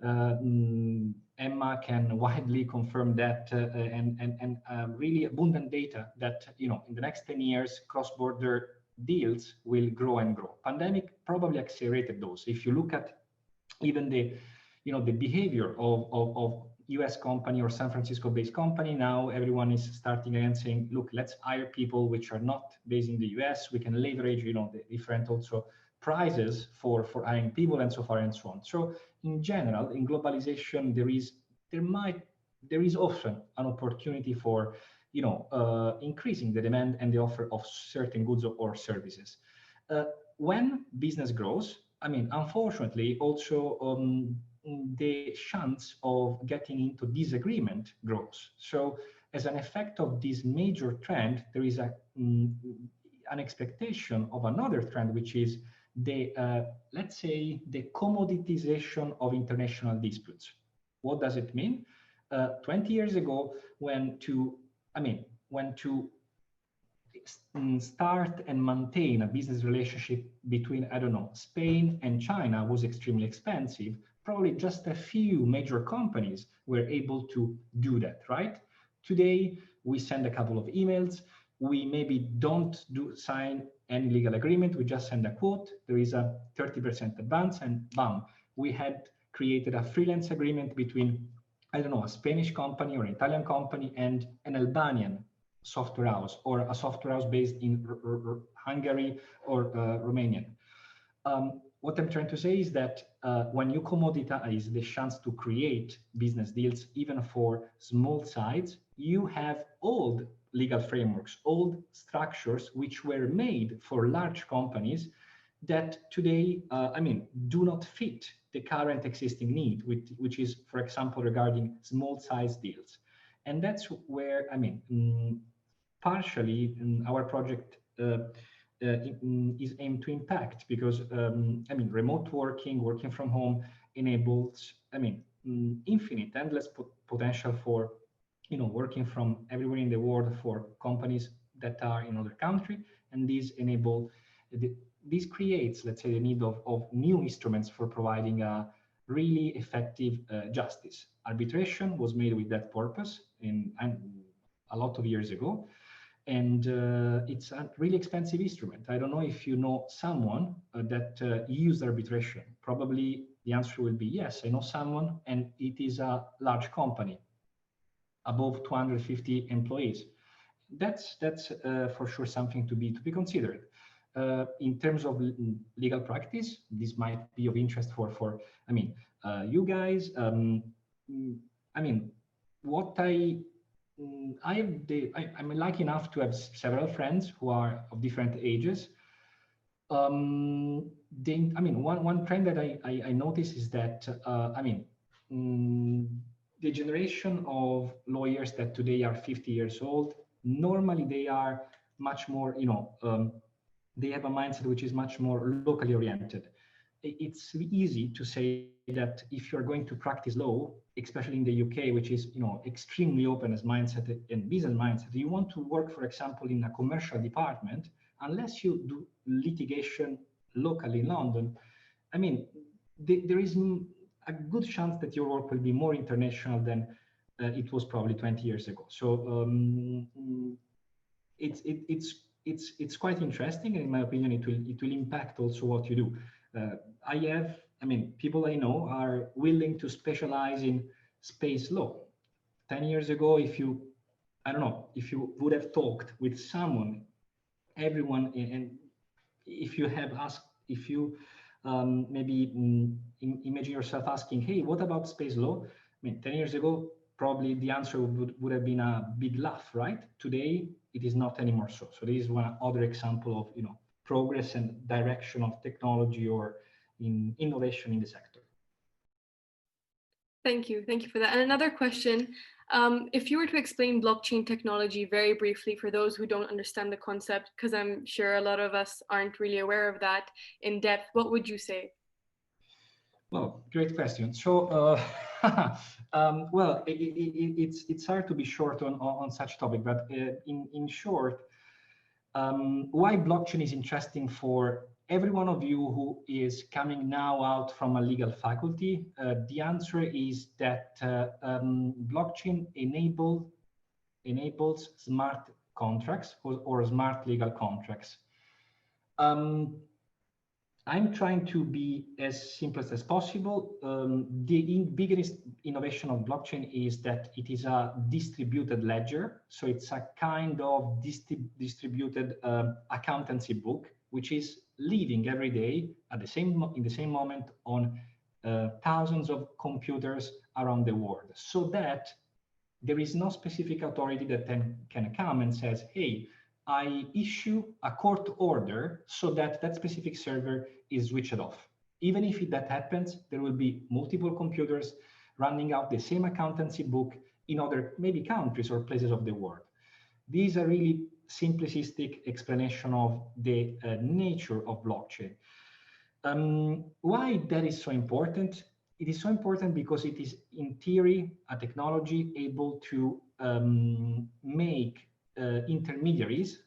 Emma can widely confirm that, and really abundant data that, in the next 10 years, cross-border deals will grow and grow. Pandemic probably accelerated those. If you look at even the behavior of US company or San Francisco-based company, now everyone is starting and saying, look, let's hire people which are not based in the US. We can leverage, the different also prices for hiring people and so far and so on. So in general, in globalization, there is often an opportunity for, increasing the demand and the offer of certain goods or services. When business grows, unfortunately, also the chance of getting into disagreement grows. So as an effect of this major trend, there is an expectation of another trend, which is the, let's say, the commoditization of international disputes. What does it mean? 20 years ago, when to start and maintain a business relationship between, Spain and China was extremely expensive. Probably just a few major companies were able to do that, right? Today, we send a couple of emails. We maybe don't sign any legal agreement. We just send a quote. There is a 30% advance, and bam, we had created a freelance agreement between, a Spanish company or an Italian company and an Albanian software house, or a software house based in Hungary or Romanian. What I'm trying to say is that when you commoditize the chance to create business deals, even for small sites, you have old legal frameworks, old structures which were made for large companies that today, do not fit the current existing need, which is, for example, regarding small size deals. And that's where, partially our project is aimed to impact, because, remote working from home enables, infinite, endless potential for, working from everywhere in the world for companies that are in other country, and these enable, this creates, let's say, the need of new instruments for providing a really effective justice. Arbitration was made with that purpose a lot of years ago, and it's a really expensive instrument. I don't know if you know someone that used arbitration. Probably the answer will be yes, I know someone, and it is a large company, above 250 employees. That's for sure something to be considered. In terms of legal practice, this might be of interest for you guys. What I'm lucky enough to have several friends who are of different ages. One trend that I notice is that the generation of lawyers that today are 50 years old, normally they are much more, they have a mindset which is much more locally oriented. It's easy to say that if you're going to practice law, especially in the UK, which is extremely open as mindset and business mindset, you want to work, for example, in a commercial department, unless you do litigation locally in London. There is a good chance that your work will be more international than it was probably 20 years ago. So it's quite interesting, and in my opinion, it will impact also what you do. People I know are willing to specialize in space law. 10 years ago, if you would have talked with someone, everyone, and if you imagine yourself asking, hey, what about space law? 10 years ago, probably the answer would have been a big laugh, right? Today, it is not anymore so. So this is one other example of, progress and direction of technology or in innovation in the sector. Thank you for that. And another question, if you were to explain blockchain technology very briefly for those who don't understand the concept, because I'm sure a lot of us aren't really aware of that in depth, what would you say? Well, great question. So, well, it's hard to be short on such topic, but in short, why blockchain is interesting for every one of you who is coming now out from a legal faculty? The answer is that blockchain enables smart contracts or smart legal contracts. I'm trying to be as simple as possible. The biggest innovation of blockchain is that it is a distributed ledger. So it's a kind of distributed accountancy book, which is living every day in the same moment on thousands of computers around the world, so that there is no specific authority that can come and says, hey, I issue a court order so that specific server is switched off. Even if that happens, there will be multiple computers running out the same accountancy book in other maybe countries or places of the world. These are really simplistic explanation of the nature of blockchain. Why that is so important? It is so important because it is, in theory, a technology able to make intermediaries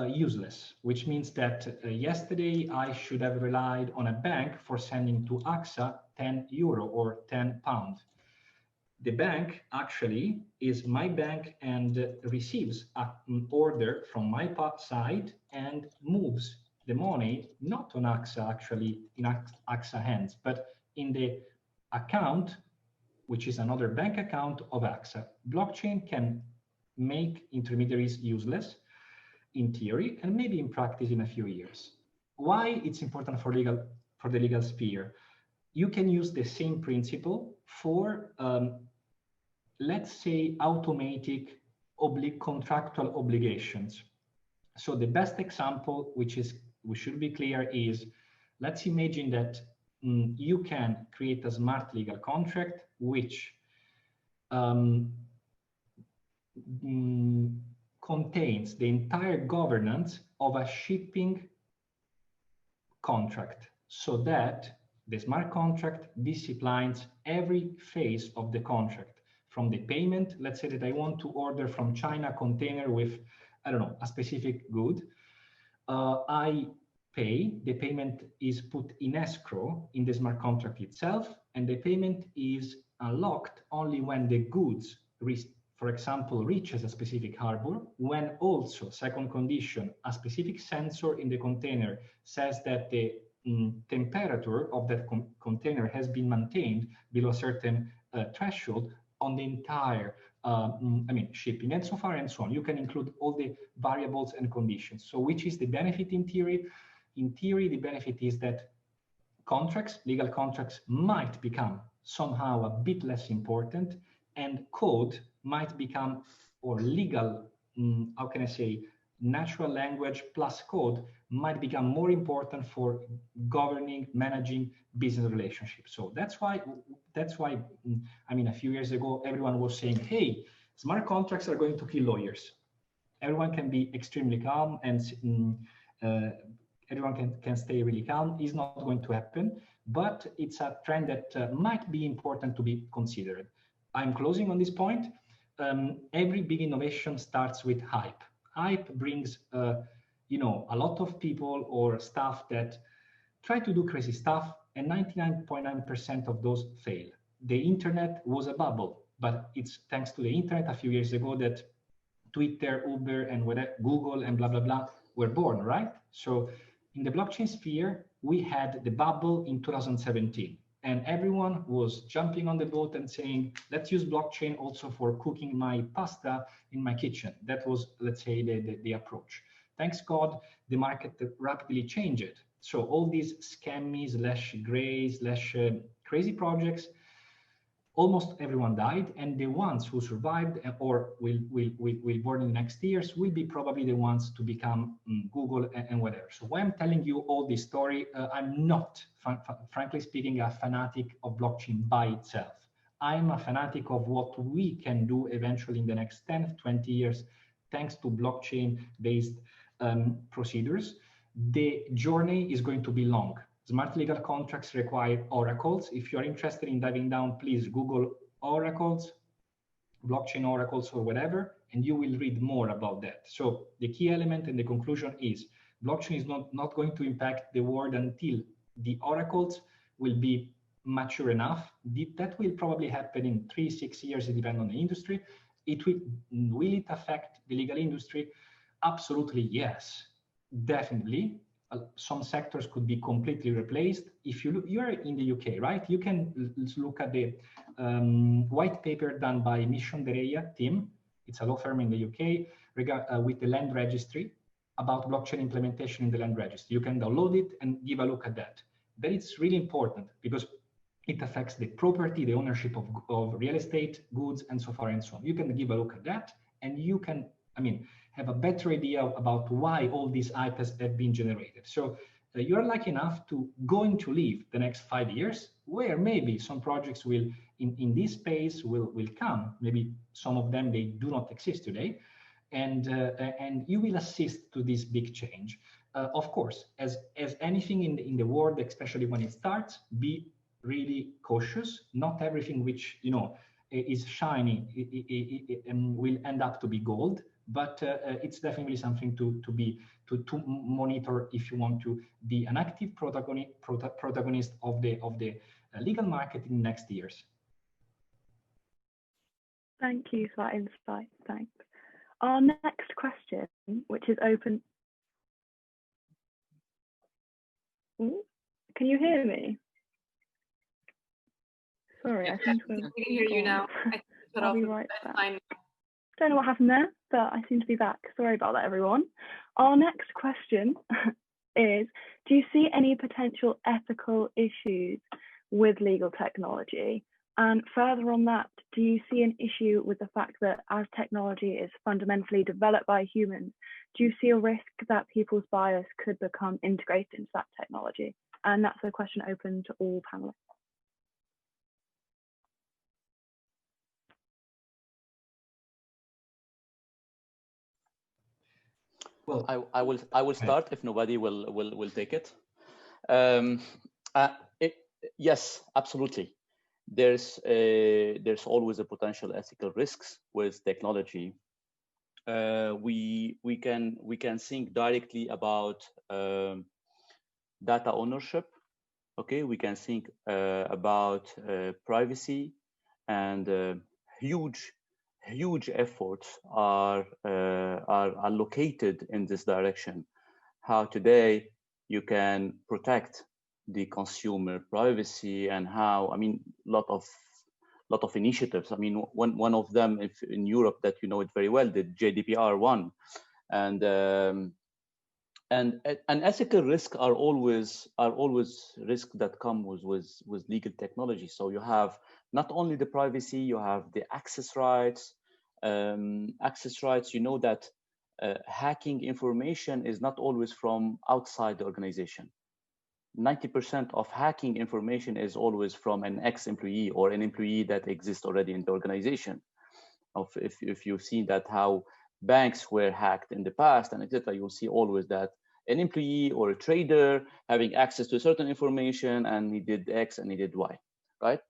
useless, which means that yesterday I should have relied on a bank for sending to Aqsa €10 or £10. The bank actually is my bank and receives an order from my side and moves the money not on Aqsa, actually in Aqsa hands, but in the account, which is another bank account of Aqsa. Blockchain can make intermediaries useless in theory and maybe in practice in a few years. Why it's important for the legal sphere? You can use the same principle for, let's say, automatic contractual obligations. So the best example, which is we should be clear is, let's imagine that you can create a smart legal contract which contains the entire governance of a shipping contract, so that the smart contract disciplines every phase of the contract, from the payment. Let's say that I want to order from China a container with, I don't know, a specific good. I pay, the payment is put in escrow in the smart contract itself, and the payment is unlocked only when the goods, for example, reaches a specific harbor, when also, second condition, a specific sensor in the container says that the temperature of that container has been maintained below a certain threshold on the entire shipping, and so far and so on. You can include all the variables and conditions. So which is the benefit in theory? In theory, the benefit is that contracts, legal contracts, might become somehow a bit less important, and code might become, or legal, how can I say, natural language plus code might become more important for governing, managing business relationships. So that's why, I mean, a few years ago, everyone was saying, hey, smart contracts are going to kill lawyers. Everyone can be extremely calm, and everyone can stay really calm. It's not going to happen, but it's a trend that might be important to be considered. I'm closing on this point. Every big innovation starts with hype. Hype brings, a lot of people or staff that try to do crazy stuff, and 99.9% of those fail. The internet was a bubble, but it's thanks to the internet a few years ago that Twitter, Uber, and whatever, Google, and blah, blah, blah were born, right? So in the blockchain sphere, we had the bubble in 2017. And everyone was jumping on the boat and saying, let's use blockchain also for cooking my pasta in my kitchen. That was, let's say, the approach. Thanks God, the market rapidly changed. So all these scammy, crazy projects, almost everyone died, and the ones who survived or will born in the next years will be probably the ones to become Google and whatever. So why I'm telling you all this story, I'm not, frankly speaking, a fanatic of blockchain by itself. I'm a fanatic of what we can do eventually in the next 10, 20 years, thanks to blockchain-based procedures. The journey is going to be long. Smart legal contracts require oracles. If you're interested in diving down, please Google oracles, blockchain oracles, or whatever, and you will read more about that. So the key element and the conclusion is blockchain is not going to impact the world until the oracles will be mature enough. That will probably happen in 3-6 years, it depends on the industry. Will it affect the legal industry? Absolutely, yes, definitely. Some sectors could be completely replaced. If you look, you are in the UK, right? You can look at the white paper done by Mission Dereya team. It's a law firm in the UK with the land registry about blockchain implementation in the land registry. You can download it and give a look at that. But it's really important because it affects the property, the ownership of real estate, goods, and so far and so on. You can give a look at that, and you can, have a better idea about why all these IPs have been generated. So you're lucky enough to going to live the next 5 years, where maybe some projects will, in this space, will come. Maybe some of them, they do not exist today. And you will assist to this big change. Of course, as anything in the world, especially when it starts, be really cautious. Not everything which is shiny will end up to be gold, but it's definitely something to monitor if you want to be an active protagonist of the legal market in the next years. Thank you for that insight. Thanks. Our next question, which is open. Ooh, can you hear me? Sorry, Yeah, I think we can hear you now. I'll be right back. Don't know what happened there, but I seem to be back. Sorry about that, everyone. Our next question is, do you see any potential ethical issues with legal technology? And further on that, do you see an issue with the fact that as technology is fundamentally developed by humans, do you see a risk that people's bias could become integrated into that technology? And that's a question open to all panelists. Well, I will start if nobody will take it. Yes, absolutely. There's always a potential ethical risks with technology. We can think directly about data ownership. Okay, we can think about privacy, and huge efforts are allocated in this direction. How today you can protect the consumer privacy, and how, I mean, lot of initiatives. I mean, one of them in Europe that you know it very well, the GDPR one, and ethical risks are always risks that come with legal technology. So you have not only the privacy, you have the access rights. You know that hacking information is not always from outside the organization. 90% of hacking information is always from an ex-employee or an employee that exists already in the organization. If you've seen that how banks were hacked in the past and etc., you'll see always that an employee or a trader having access to certain information, and he did X and he did Y, right?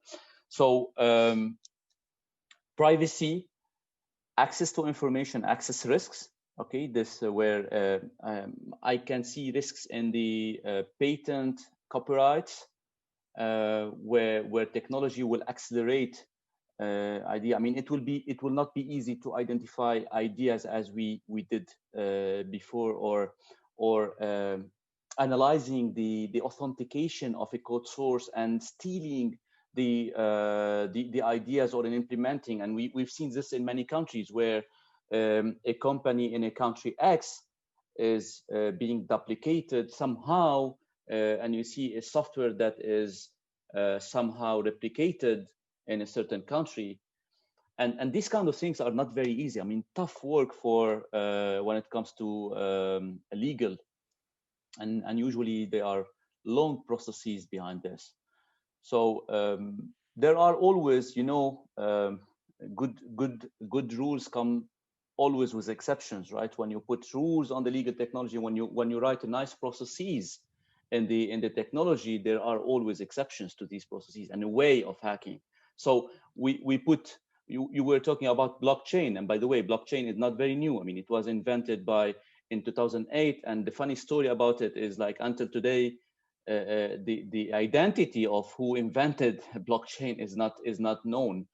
So privacy, access to information, access risks. Okay, this where I can see risks in the patent copyrights, where technology will accelerate idea. I mean, it will not be easy to identify ideas as we did before, or analyzing the authentication of a code source and stealing the ideas or in implementing. And we've seen this in many countries where a company in a country X is being duplicated somehow, and you see a software that is somehow replicated in a certain country. And these kind of things are not very easy. I mean, tough work for when it comes to legal, and usually there are long processes behind this. So there are always, you know, good rules come always with exceptions, right? When you put rules on the legal technology, when you write a nice processes in the technology, there are always exceptions to these processes and a way of hacking. So we put, you were talking about blockchain, and by the way, blockchain is not very new. I mean, it was invented in 2008, and the funny story about it is, like, until today, the identity of who invented blockchain is not known.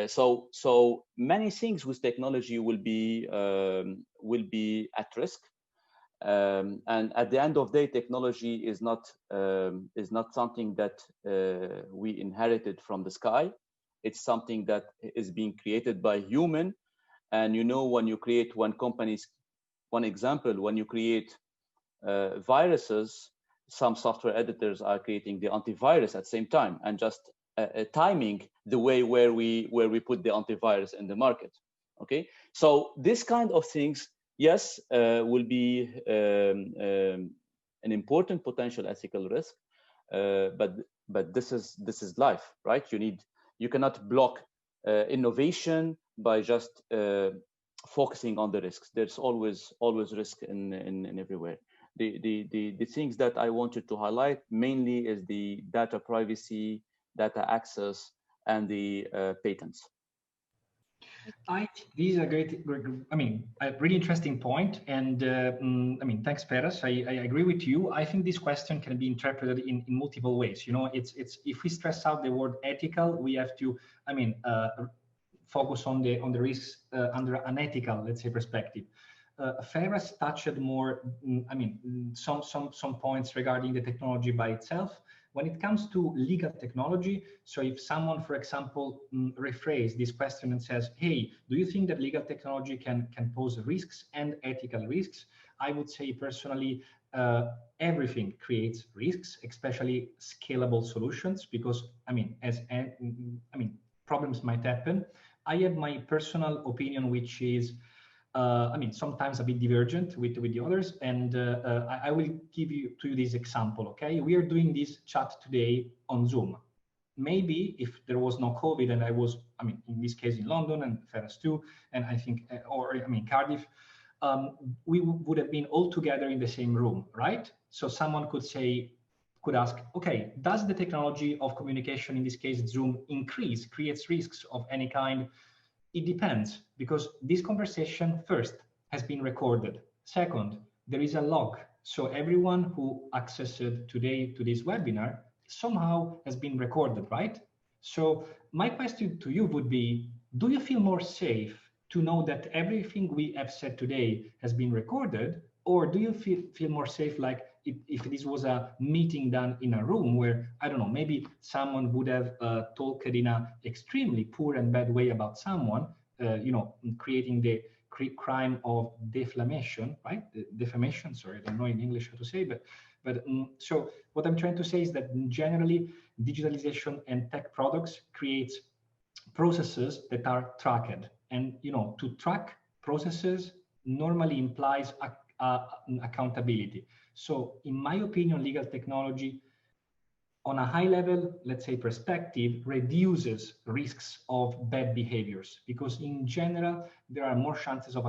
So many things with technology will be at risk, and at the end of the day, technology is not something that we inherited from the sky. It's something that is being created by human. And you know, when you create one example, when you create viruses, some software editors are creating the antivirus at the same time, and just timing the way where we put the antivirus in the market. Okay, so this kind of things, yes, will be an important potential ethical risk, but this is life, right? You cannot block innovation by just focusing on the risks. There's always risk in everywhere. The things that I wanted to highlight mainly is the data privacy, data access, and the patents. I think these are great. I mean, a really interesting point. And I mean, thanks, Feras. I agree with you. I think this question can be interpreted in multiple ways. You know, it's if we stress out the word ethical, we have to, I mean, focus on the risks under an ethical, let's say, perspective. Feras touched more, I mean, some points regarding the technology by itself, when it comes to legal technology, so if someone, for example, rephrase this question and says, hey, do you think that legal technology can pose risks and ethical risks? I would say personally, everything creates risks, especially scalable solutions, because problems might happen. I have my personal opinion, which is sometimes a bit divergent with the others, and I will give you this example. Okay, we are doing this chat today on Zoom. Maybe if there was no COVID and I was, in this case in London and Feras too, and I think, Cardiff, we would have been all together in the same room, right? So someone could ask, okay, does the technology of communication, in this case Zoom, creates risks of any kind? It depends, because this conversation first has been recorded. Second, there is a log. So everyone who accessed today to this webinar somehow has been recorded, right? So my question to you would be, do you feel more safe to know that everything we have said today has been recorded? Or do you feel more safe like if this was a meeting done in a room where, I don't know, maybe someone would have talked in an extremely poor and bad way about someone, creating the crime of defamation, right? Defamation, sorry, I don't know in English how to say, but so what I'm trying to say is that generally digitalization and tech products creates processes that are tracked. And, to track processes normally implies accountability. So in my opinion, legal technology on a high level, let's say perspective, reduces risks of bad behaviors, because in general, there are more chances of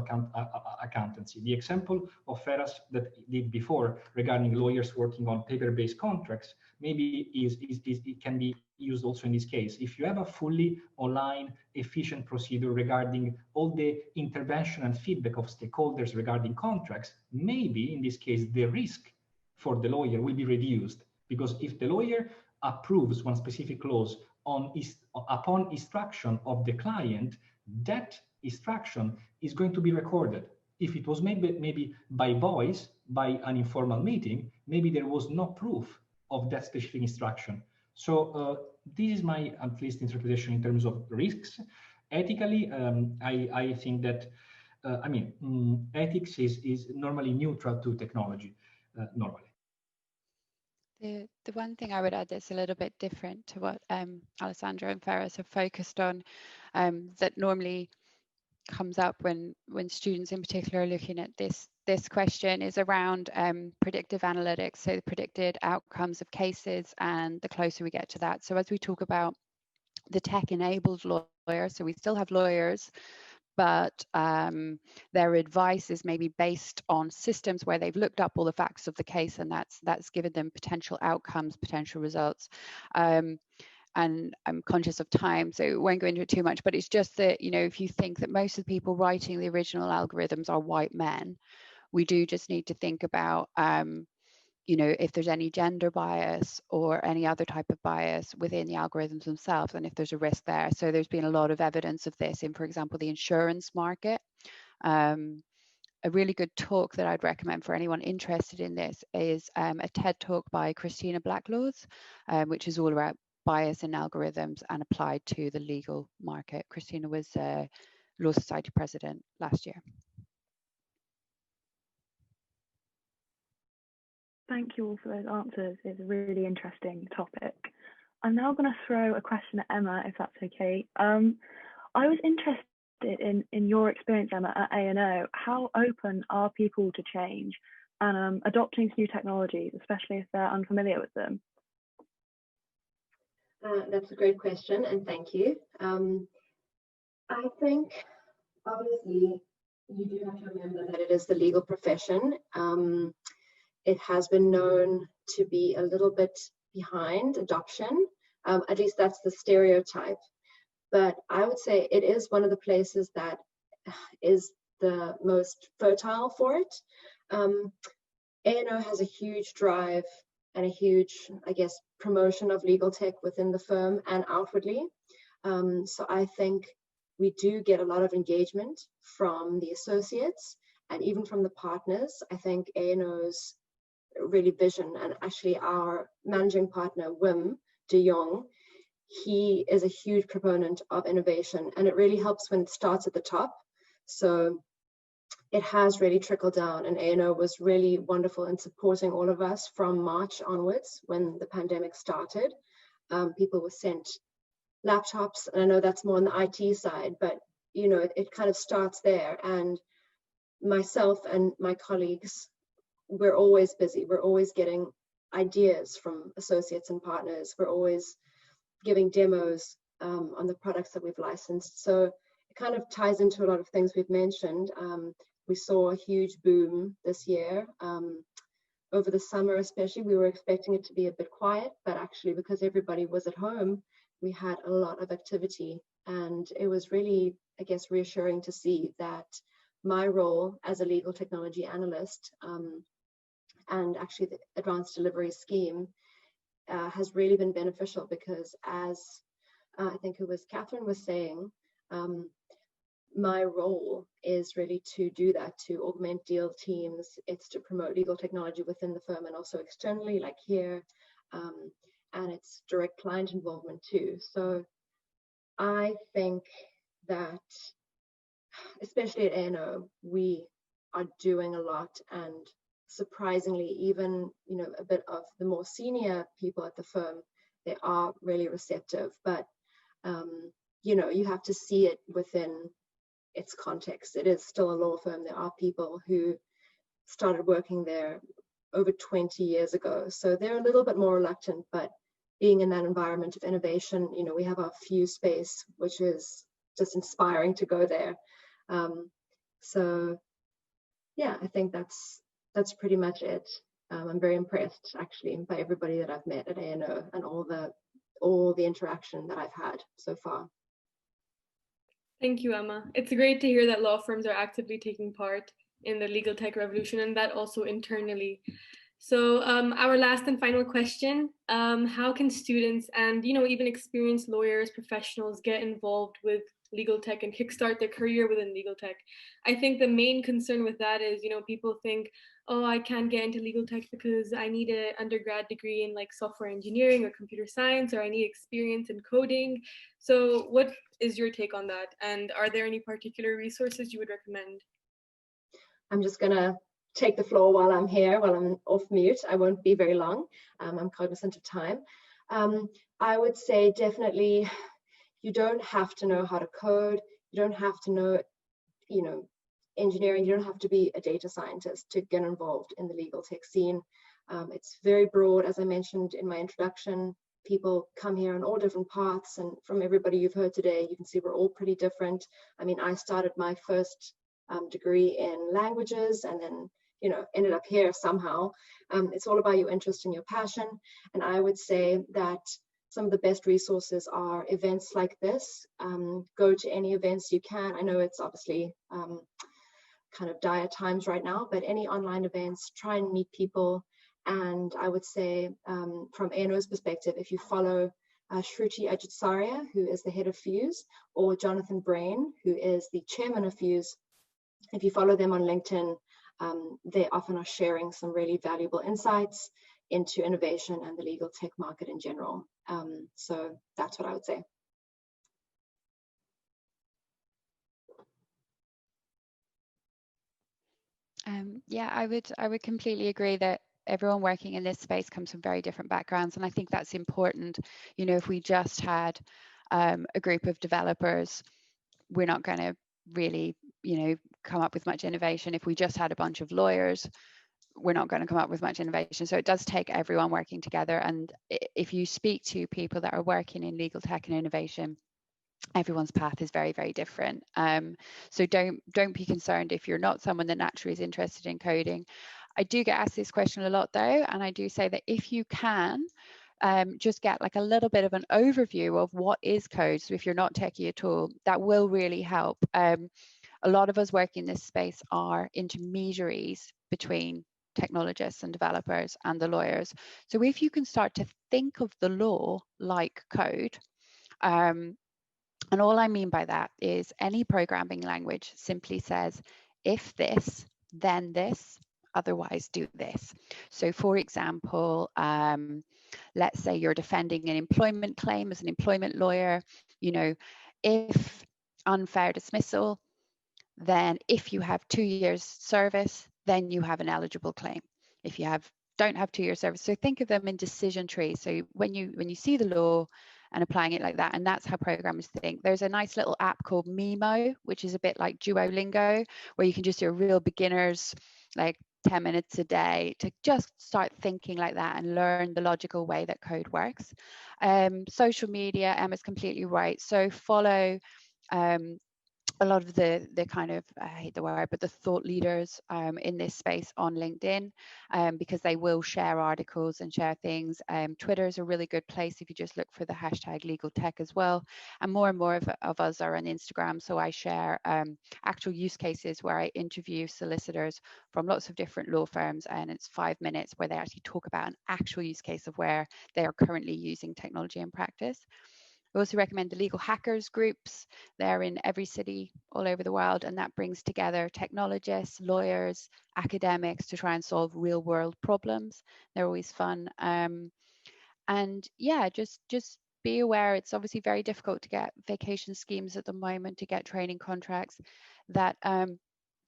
accountancy. The example of Feras that did before regarding lawyers working on paper-based contracts, maybe it can be used also in this case. If you have a fully online, efficient procedure regarding all the intervention and feedback of stakeholders regarding contracts, maybe in this case, the risk for the lawyer will be reduced. Because if the lawyer approves one specific clause upon instruction of the client, that instruction is going to be recorded. If it was maybe by voice, by an informal meeting, maybe there was no proof of that specific instruction. So this is my, at least, interpretation in terms of risks. Ethically, I think that, ethics is normally neutral to technology, normally. The one thing I would add that's a little bit different to what Alessandro and Feras have focused on, that normally comes up when students in particular are looking at this question, is around predictive analytics, so the predicted outcomes of cases, and the closer we get to that. So as we talk about the tech-enabled lawyer, so we still have lawyers, but their advice is maybe based on systems where they've looked up all the facts of the case, and that's given them potential outcomes, potential results. And I'm conscious of time, so won't go into it too much, but it's just that, if you think that most of the people writing the original algorithms are white men, we do just need to think about if there's any gender bias or any other type of bias within the algorithms themselves, and if there's a risk there. So there's been a lot of evidence of this in, for example, the insurance market. A really good talk that I'd recommend for anyone interested in this is a TED talk by Christina Blacklaws, which is all about bias in algorithms and applied to the legal market. Christina was Law Society president last year. Thank you all for those answers. It's a really interesting topic. I'm now going to throw a question at Emma, if that's okay. I was interested in your experience, Emma, at A&O. How open are people to change and adopting new technologies, especially if they're unfamiliar with them? That's a great question, and thank you. I think, obviously, you do have to remember that it is the legal profession. It has been known to be a little bit behind adoption. At least that's the stereotype. But I would say it is one of the places that is the most fertile for it. A&O has a huge drive and a huge, I guess, promotion of legal tech within the firm and outwardly. So I think we do get a lot of engagement from the associates and even from the partners. I think A&O's really vision. And actually our managing partner, Wim de Jong, he is a huge proponent of innovation, and it really helps when it starts at the top. So it has really trickled down, and ANO was really wonderful in supporting all of us from March onwards when the pandemic started. People were sent laptops, and I know that's more on the IT side, but you know, it kind of starts there. And myself and my colleagues, we're always busy. We're always getting ideas from associates and partners. We're always giving demos on the products that we've licensed. So it kind of ties into a lot of things we've mentioned. We saw a huge boom this year. Over the summer especially, we were expecting it to be a bit quiet, but actually because everybody was at home, we had a lot of activity. And it was really, I guess, reassuring to see that my role as a legal technology analyst and actually the advanced delivery scheme has really been beneficial, because as I think it was Catherine was saying, my role is really to do that, to augment deal teams. It's to promote legal technology within the firm and also externally, like here, and it's direct client involvement too. So I think that, especially at ANO, we are doing a lot, and surprisingly, even a bit of the more senior people at the firm, they are really receptive. But you have to see it within its context. It is still a law firm. There are people who started working there over 20 years ago, so they're a little bit more reluctant. But being in that environment of innovation, we have our Fuse space, which is just inspiring to go there. So yeah, I think that's pretty much it. I'm very impressed actually by everybody that I've met at ANO and all the interaction that I've had so far. Thank you, Emma. It's great to hear that law firms are actively taking part in the legal tech revolution, and that also internally. So our last and final question, how can students and even experienced lawyers, professionals get involved with legal tech and kickstart their career within legal tech? I think the main concern with that is, people think, oh, I can't get into legal tech because I need an undergrad degree in like software engineering or computer science, or I need experience in coding. So what is your take on that? And are there any particular resources you would recommend? I'm just gonna take the floor while I'm here, while I'm off mute. I won't be very long. I'm cognizant of time. I would say definitely, you don't have to know how to code. You don't have to know, engineering. You don't have to be a data scientist to get involved in the legal tech scene. It's very broad. As I mentioned in my introduction, people come here on all different paths, and from everybody you've heard today, you can see we're all pretty different. I mean, I started my first degree in languages and then ended up here somehow. It's all about your interest and your passion. And I would say that some of the best resources are events like this. Go to any events you can. I know it's obviously kind of dire times right now, but any online events, try and meet people. And I would say from ANO's perspective, if you follow Shruti Ajitsaria, who is the head of Fuse, or Jonathan Brain, who is the chairman of Fuse, if you follow them on LinkedIn, they often are sharing some really valuable insights into innovation and the legal tech market in general. So that's what I would say. Yeah, I would completely agree that everyone working in this space comes from very different backgrounds, and I think that's important. If we just had a group of developers, we're not going to really come up with much innovation. If we just had a bunch of lawyers, we're not going to come up with much innovation. So it does take everyone working together. And if you speak to people that are working in legal tech and innovation, everyone's path is very, very different. So don't be concerned if you're not someone that naturally is interested in coding. I do get asked this question a lot though, and I do say that if you can just get like a little bit of an overview of what is code. So if you're not techie at all, that will really help. A lot of us working in this space are intermediaries between technologists and developers and the lawyers. So if you can start to think of the law like code, and all I mean by that is any programming language simply says, if this, then this, otherwise do this. So for example, let's say you're defending an employment claim as an employment lawyer, you know, if unfair dismissal, then if you have 2 years service, then you have an eligible claim. If you don't have 2 years service, so think of them in decision trees. So when you see the law and applying it like that, and that's how programmers think. There's a nice little app called Mimo, which is a bit like Duolingo, where you can just do a real beginners, like 10 minutes a day to just start thinking like that and learn the logical way that code works. Social media, Emma's completely right. So follow a lot of the kind of, I hate the word, but the thought leaders in this space on LinkedIn, because they will share articles and share things. Twitter is a really good place if you just look for the hashtag LegalTech as well. And more of us are on Instagram. So I share actual use cases where I interview solicitors from lots of different law firms, and it's 5 minutes where they actually talk about an actual use case of where they are currently using technology in practice. I also recommend the Legal Hackers groups. They're in every city all over the world, and that brings together technologists, lawyers, academics to try and solve real world problems. They're always fun. And yeah, just be aware, it's obviously very difficult to get vacation schemes at the moment, to get training contracts, that the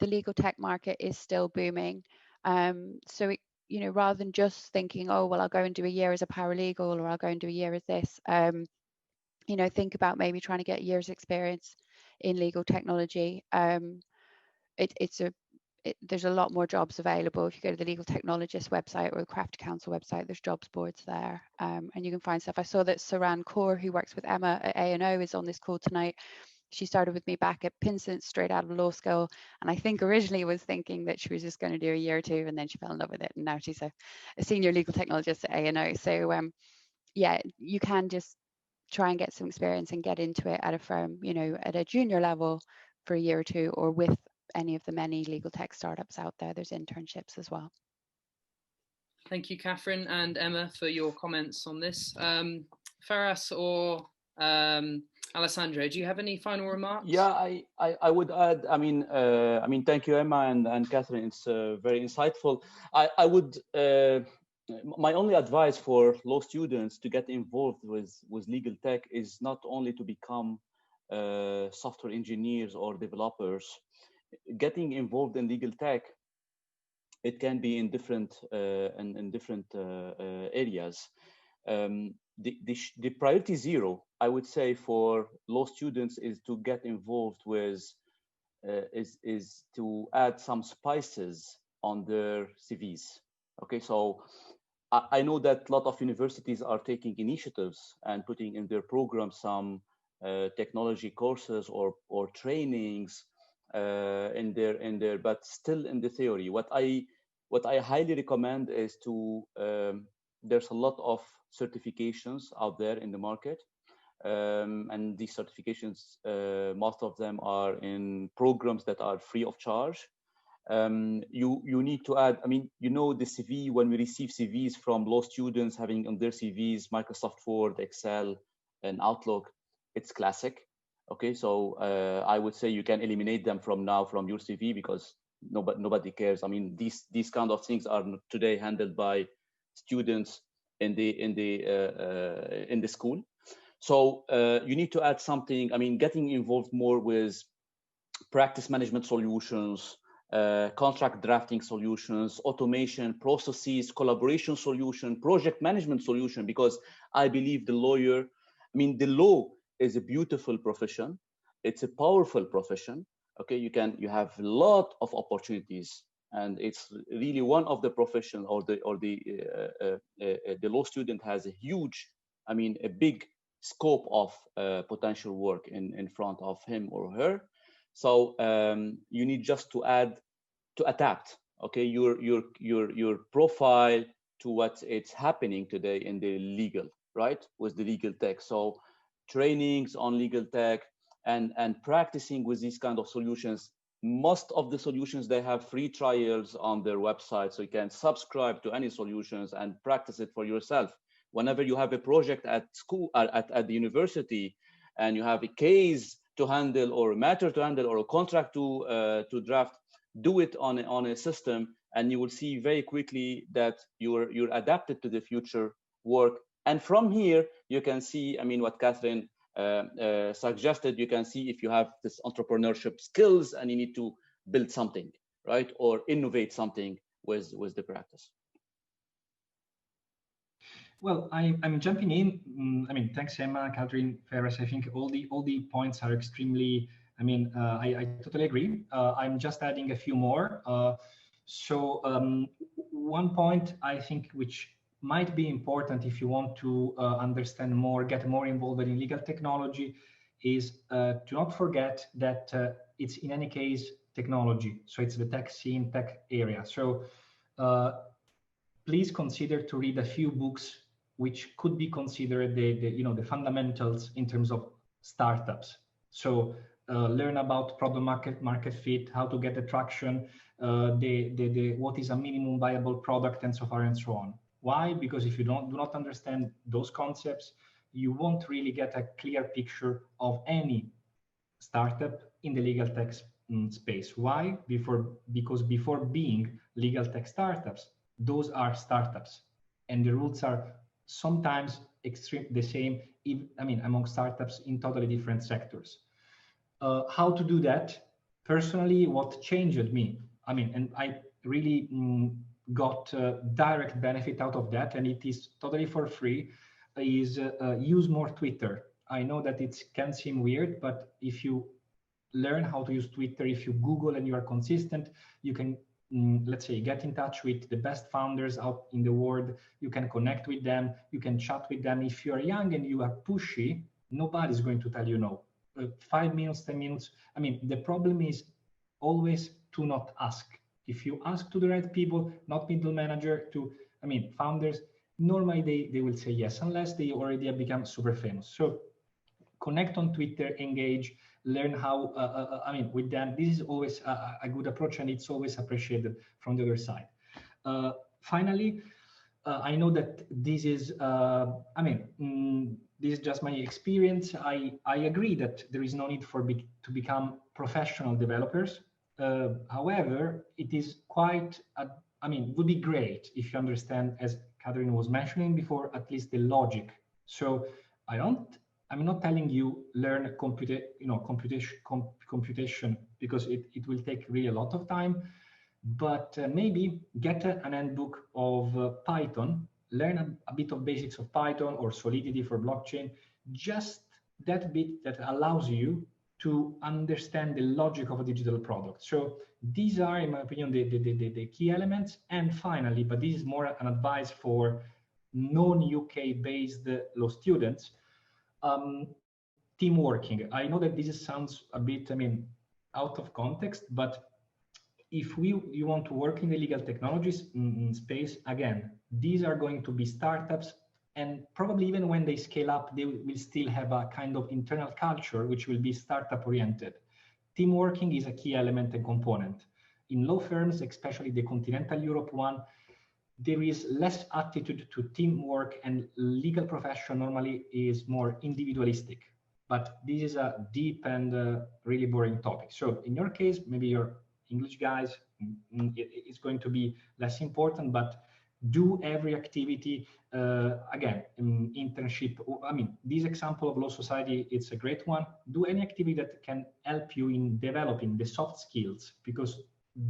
legal tech market is still booming. So it, you know, rather than just thinking, oh, well, I'll go and do a year as a paralegal, or I'll go and do a year as this, you know, think about maybe trying to get a year's experience in legal technology. There's a lot more jobs available. If you go to the Legal Technologist website or the Craft Council website, there's jobs boards there, and you can find stuff. I saw that Saran Kaur, who works with Emma at A&O, is on this call tonight. She started with me back at Pinsent, straight out of law school, and I think originally was thinking that she was just going to do a year or two, and then she fell in love with it, and now she's a senior legal technologist at A&O. So yeah, you can just try and get some experience and get into it at a firm, you know, at a junior level for a year or two, or with any of the many legal tech startups out there. There's internships as well. Thank you, Catherine and Emma, for your comments on this. Feras or Alessandro, do you have any final remarks? Yeah, I would add. I mean, thank you, Emma and Catherine. It's very insightful. I would. My only advice for law students to get involved with legal tech is not only to become software engineers or developers. Getting involved in legal tech, it can be in different areas. The priority zero, I would say, for law students is to get involved with is to add some spices on their CVs. Okay, so I know that a lot of universities are taking initiatives and putting in their program some technology courses or trainings in their, but still in the theory. What I highly recommend is to there's a lot of certifications out there in the market, and these certifications, most of them are in programs that are free of charge. You need to add, I mean, you know, the CV, when we receive CVs from law students having on their CVs Microsoft Word, Excel, and Outlook, it's classic. Okay, so I would say you can eliminate them from now from your CV, because nobody cares. I mean, these kind of things are today handled by students in the school. So you need to add something. I mean, getting involved more with practice management solutions, contract drafting solutions, automation processes, collaboration solution, project management solution, because I believe the lawyer, I mean, the law is a beautiful profession. It's a powerful profession. Okay, you have a lot of opportunities, and it's really one of the profession, or the law student has a huge, I mean, a big scope of potential work in front of him or her. So you need just to adapt, okay, your profile to what it's happening today in the legal, right, with the legal tech. So trainings on legal tech and practicing with these kind of solutions. Most of the solutions, they have free trials on their website, so you can subscribe to any solutions and practice it for yourself. Whenever you have a project at school, at the university, and you have a case to handle, or a matter to handle, or a contract to draft, do it on a system and you will see very quickly that you're adapted to the future work. And from here, you can see, I mean, what Catherine suggested, you can see if you have this entrepreneurship skills and you need to build something, right? Or innovate something with the practice. Well, I'm jumping in. I mean, thanks, Emma, Catherine, Feras. I think all the points are extremely, I mean, I totally agree. I'm just adding a few more. One point I think which might be important if you want to understand more, get more involved in legal technology, is to not forget that it's in any case technology. So it's the tech scene, tech area. So please consider to read a few books which could be considered the fundamentals in terms of startups. So learn about problem market fit, how to get the traction, what is a minimum viable product, and so far and so on. Why? Because if you do not understand those concepts, you won't really get a clear picture of any startup in the legal tech space. Why? Because before being legal tech startups, those are startups, and the rules are sometimes the same, among startups in totally different sectors. How to do that? Personally, what changed me, and I really got direct benefit out of that, and it is totally for free, is use more Twitter. I know that it can seem weird, but if you learn how to use Twitter, if you Google and you are consistent, you can let's say, get in touch with the best founders out in the world. You can connect with them. You can chat with them. If you're young and you are pushy, nobody's going to tell you no. 5 minutes, 10 minutes. The problem is always to not ask. If you ask to the right people, not middle manager, founders, normally they will say yes, unless they already have become super famous. So connect on Twitter, engage, learn how, with them. This is always a good approach, and it's always appreciated from the other side. Finally, I know that this is, this is just my experience. I agree that there is no need to become professional developers. However, it is quite, would be great if you understand, as Catherine was mentioning before, at least the logic. So I'm not telling you learn computation, because it will take really a lot of time, but maybe get an handbook of Python, learn a bit of basics of Python or Solidity for blockchain, just that bit that allows you to understand the logic of a digital product. So these are, in my opinion, the key elements. And finally, but this is more an advice for non-UK based law students, team working. I know that this sounds a bit, out of context, but if you want to work in the legal technologies space, again, these are going to be startups, and probably even when they scale up, they will still have a kind of internal culture which will be startup oriented. Team working is a key element and component. In law firms, especially the continental Europe one, there is less attitude to teamwork, and legal profession normally is more individualistic. But this is a deep and really boring topic. So in your case, maybe you're English guys, it's going to be less important, but do every activity, again, internship. This example of Law Society, it's a great one. Do any activity that can help you in developing the soft skills, because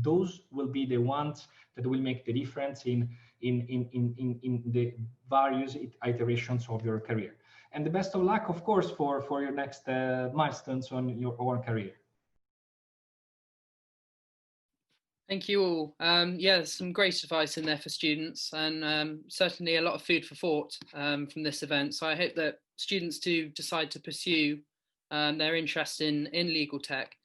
those will be the ones that will make the difference in the various iterations of your career. And the best of luck, of course, for your next milestones on your own career. Thank you all. Yeah, there's some great advice in there for students, and certainly a lot of food for thought from this event. So I hope that students do decide to pursue their interest in legal tech.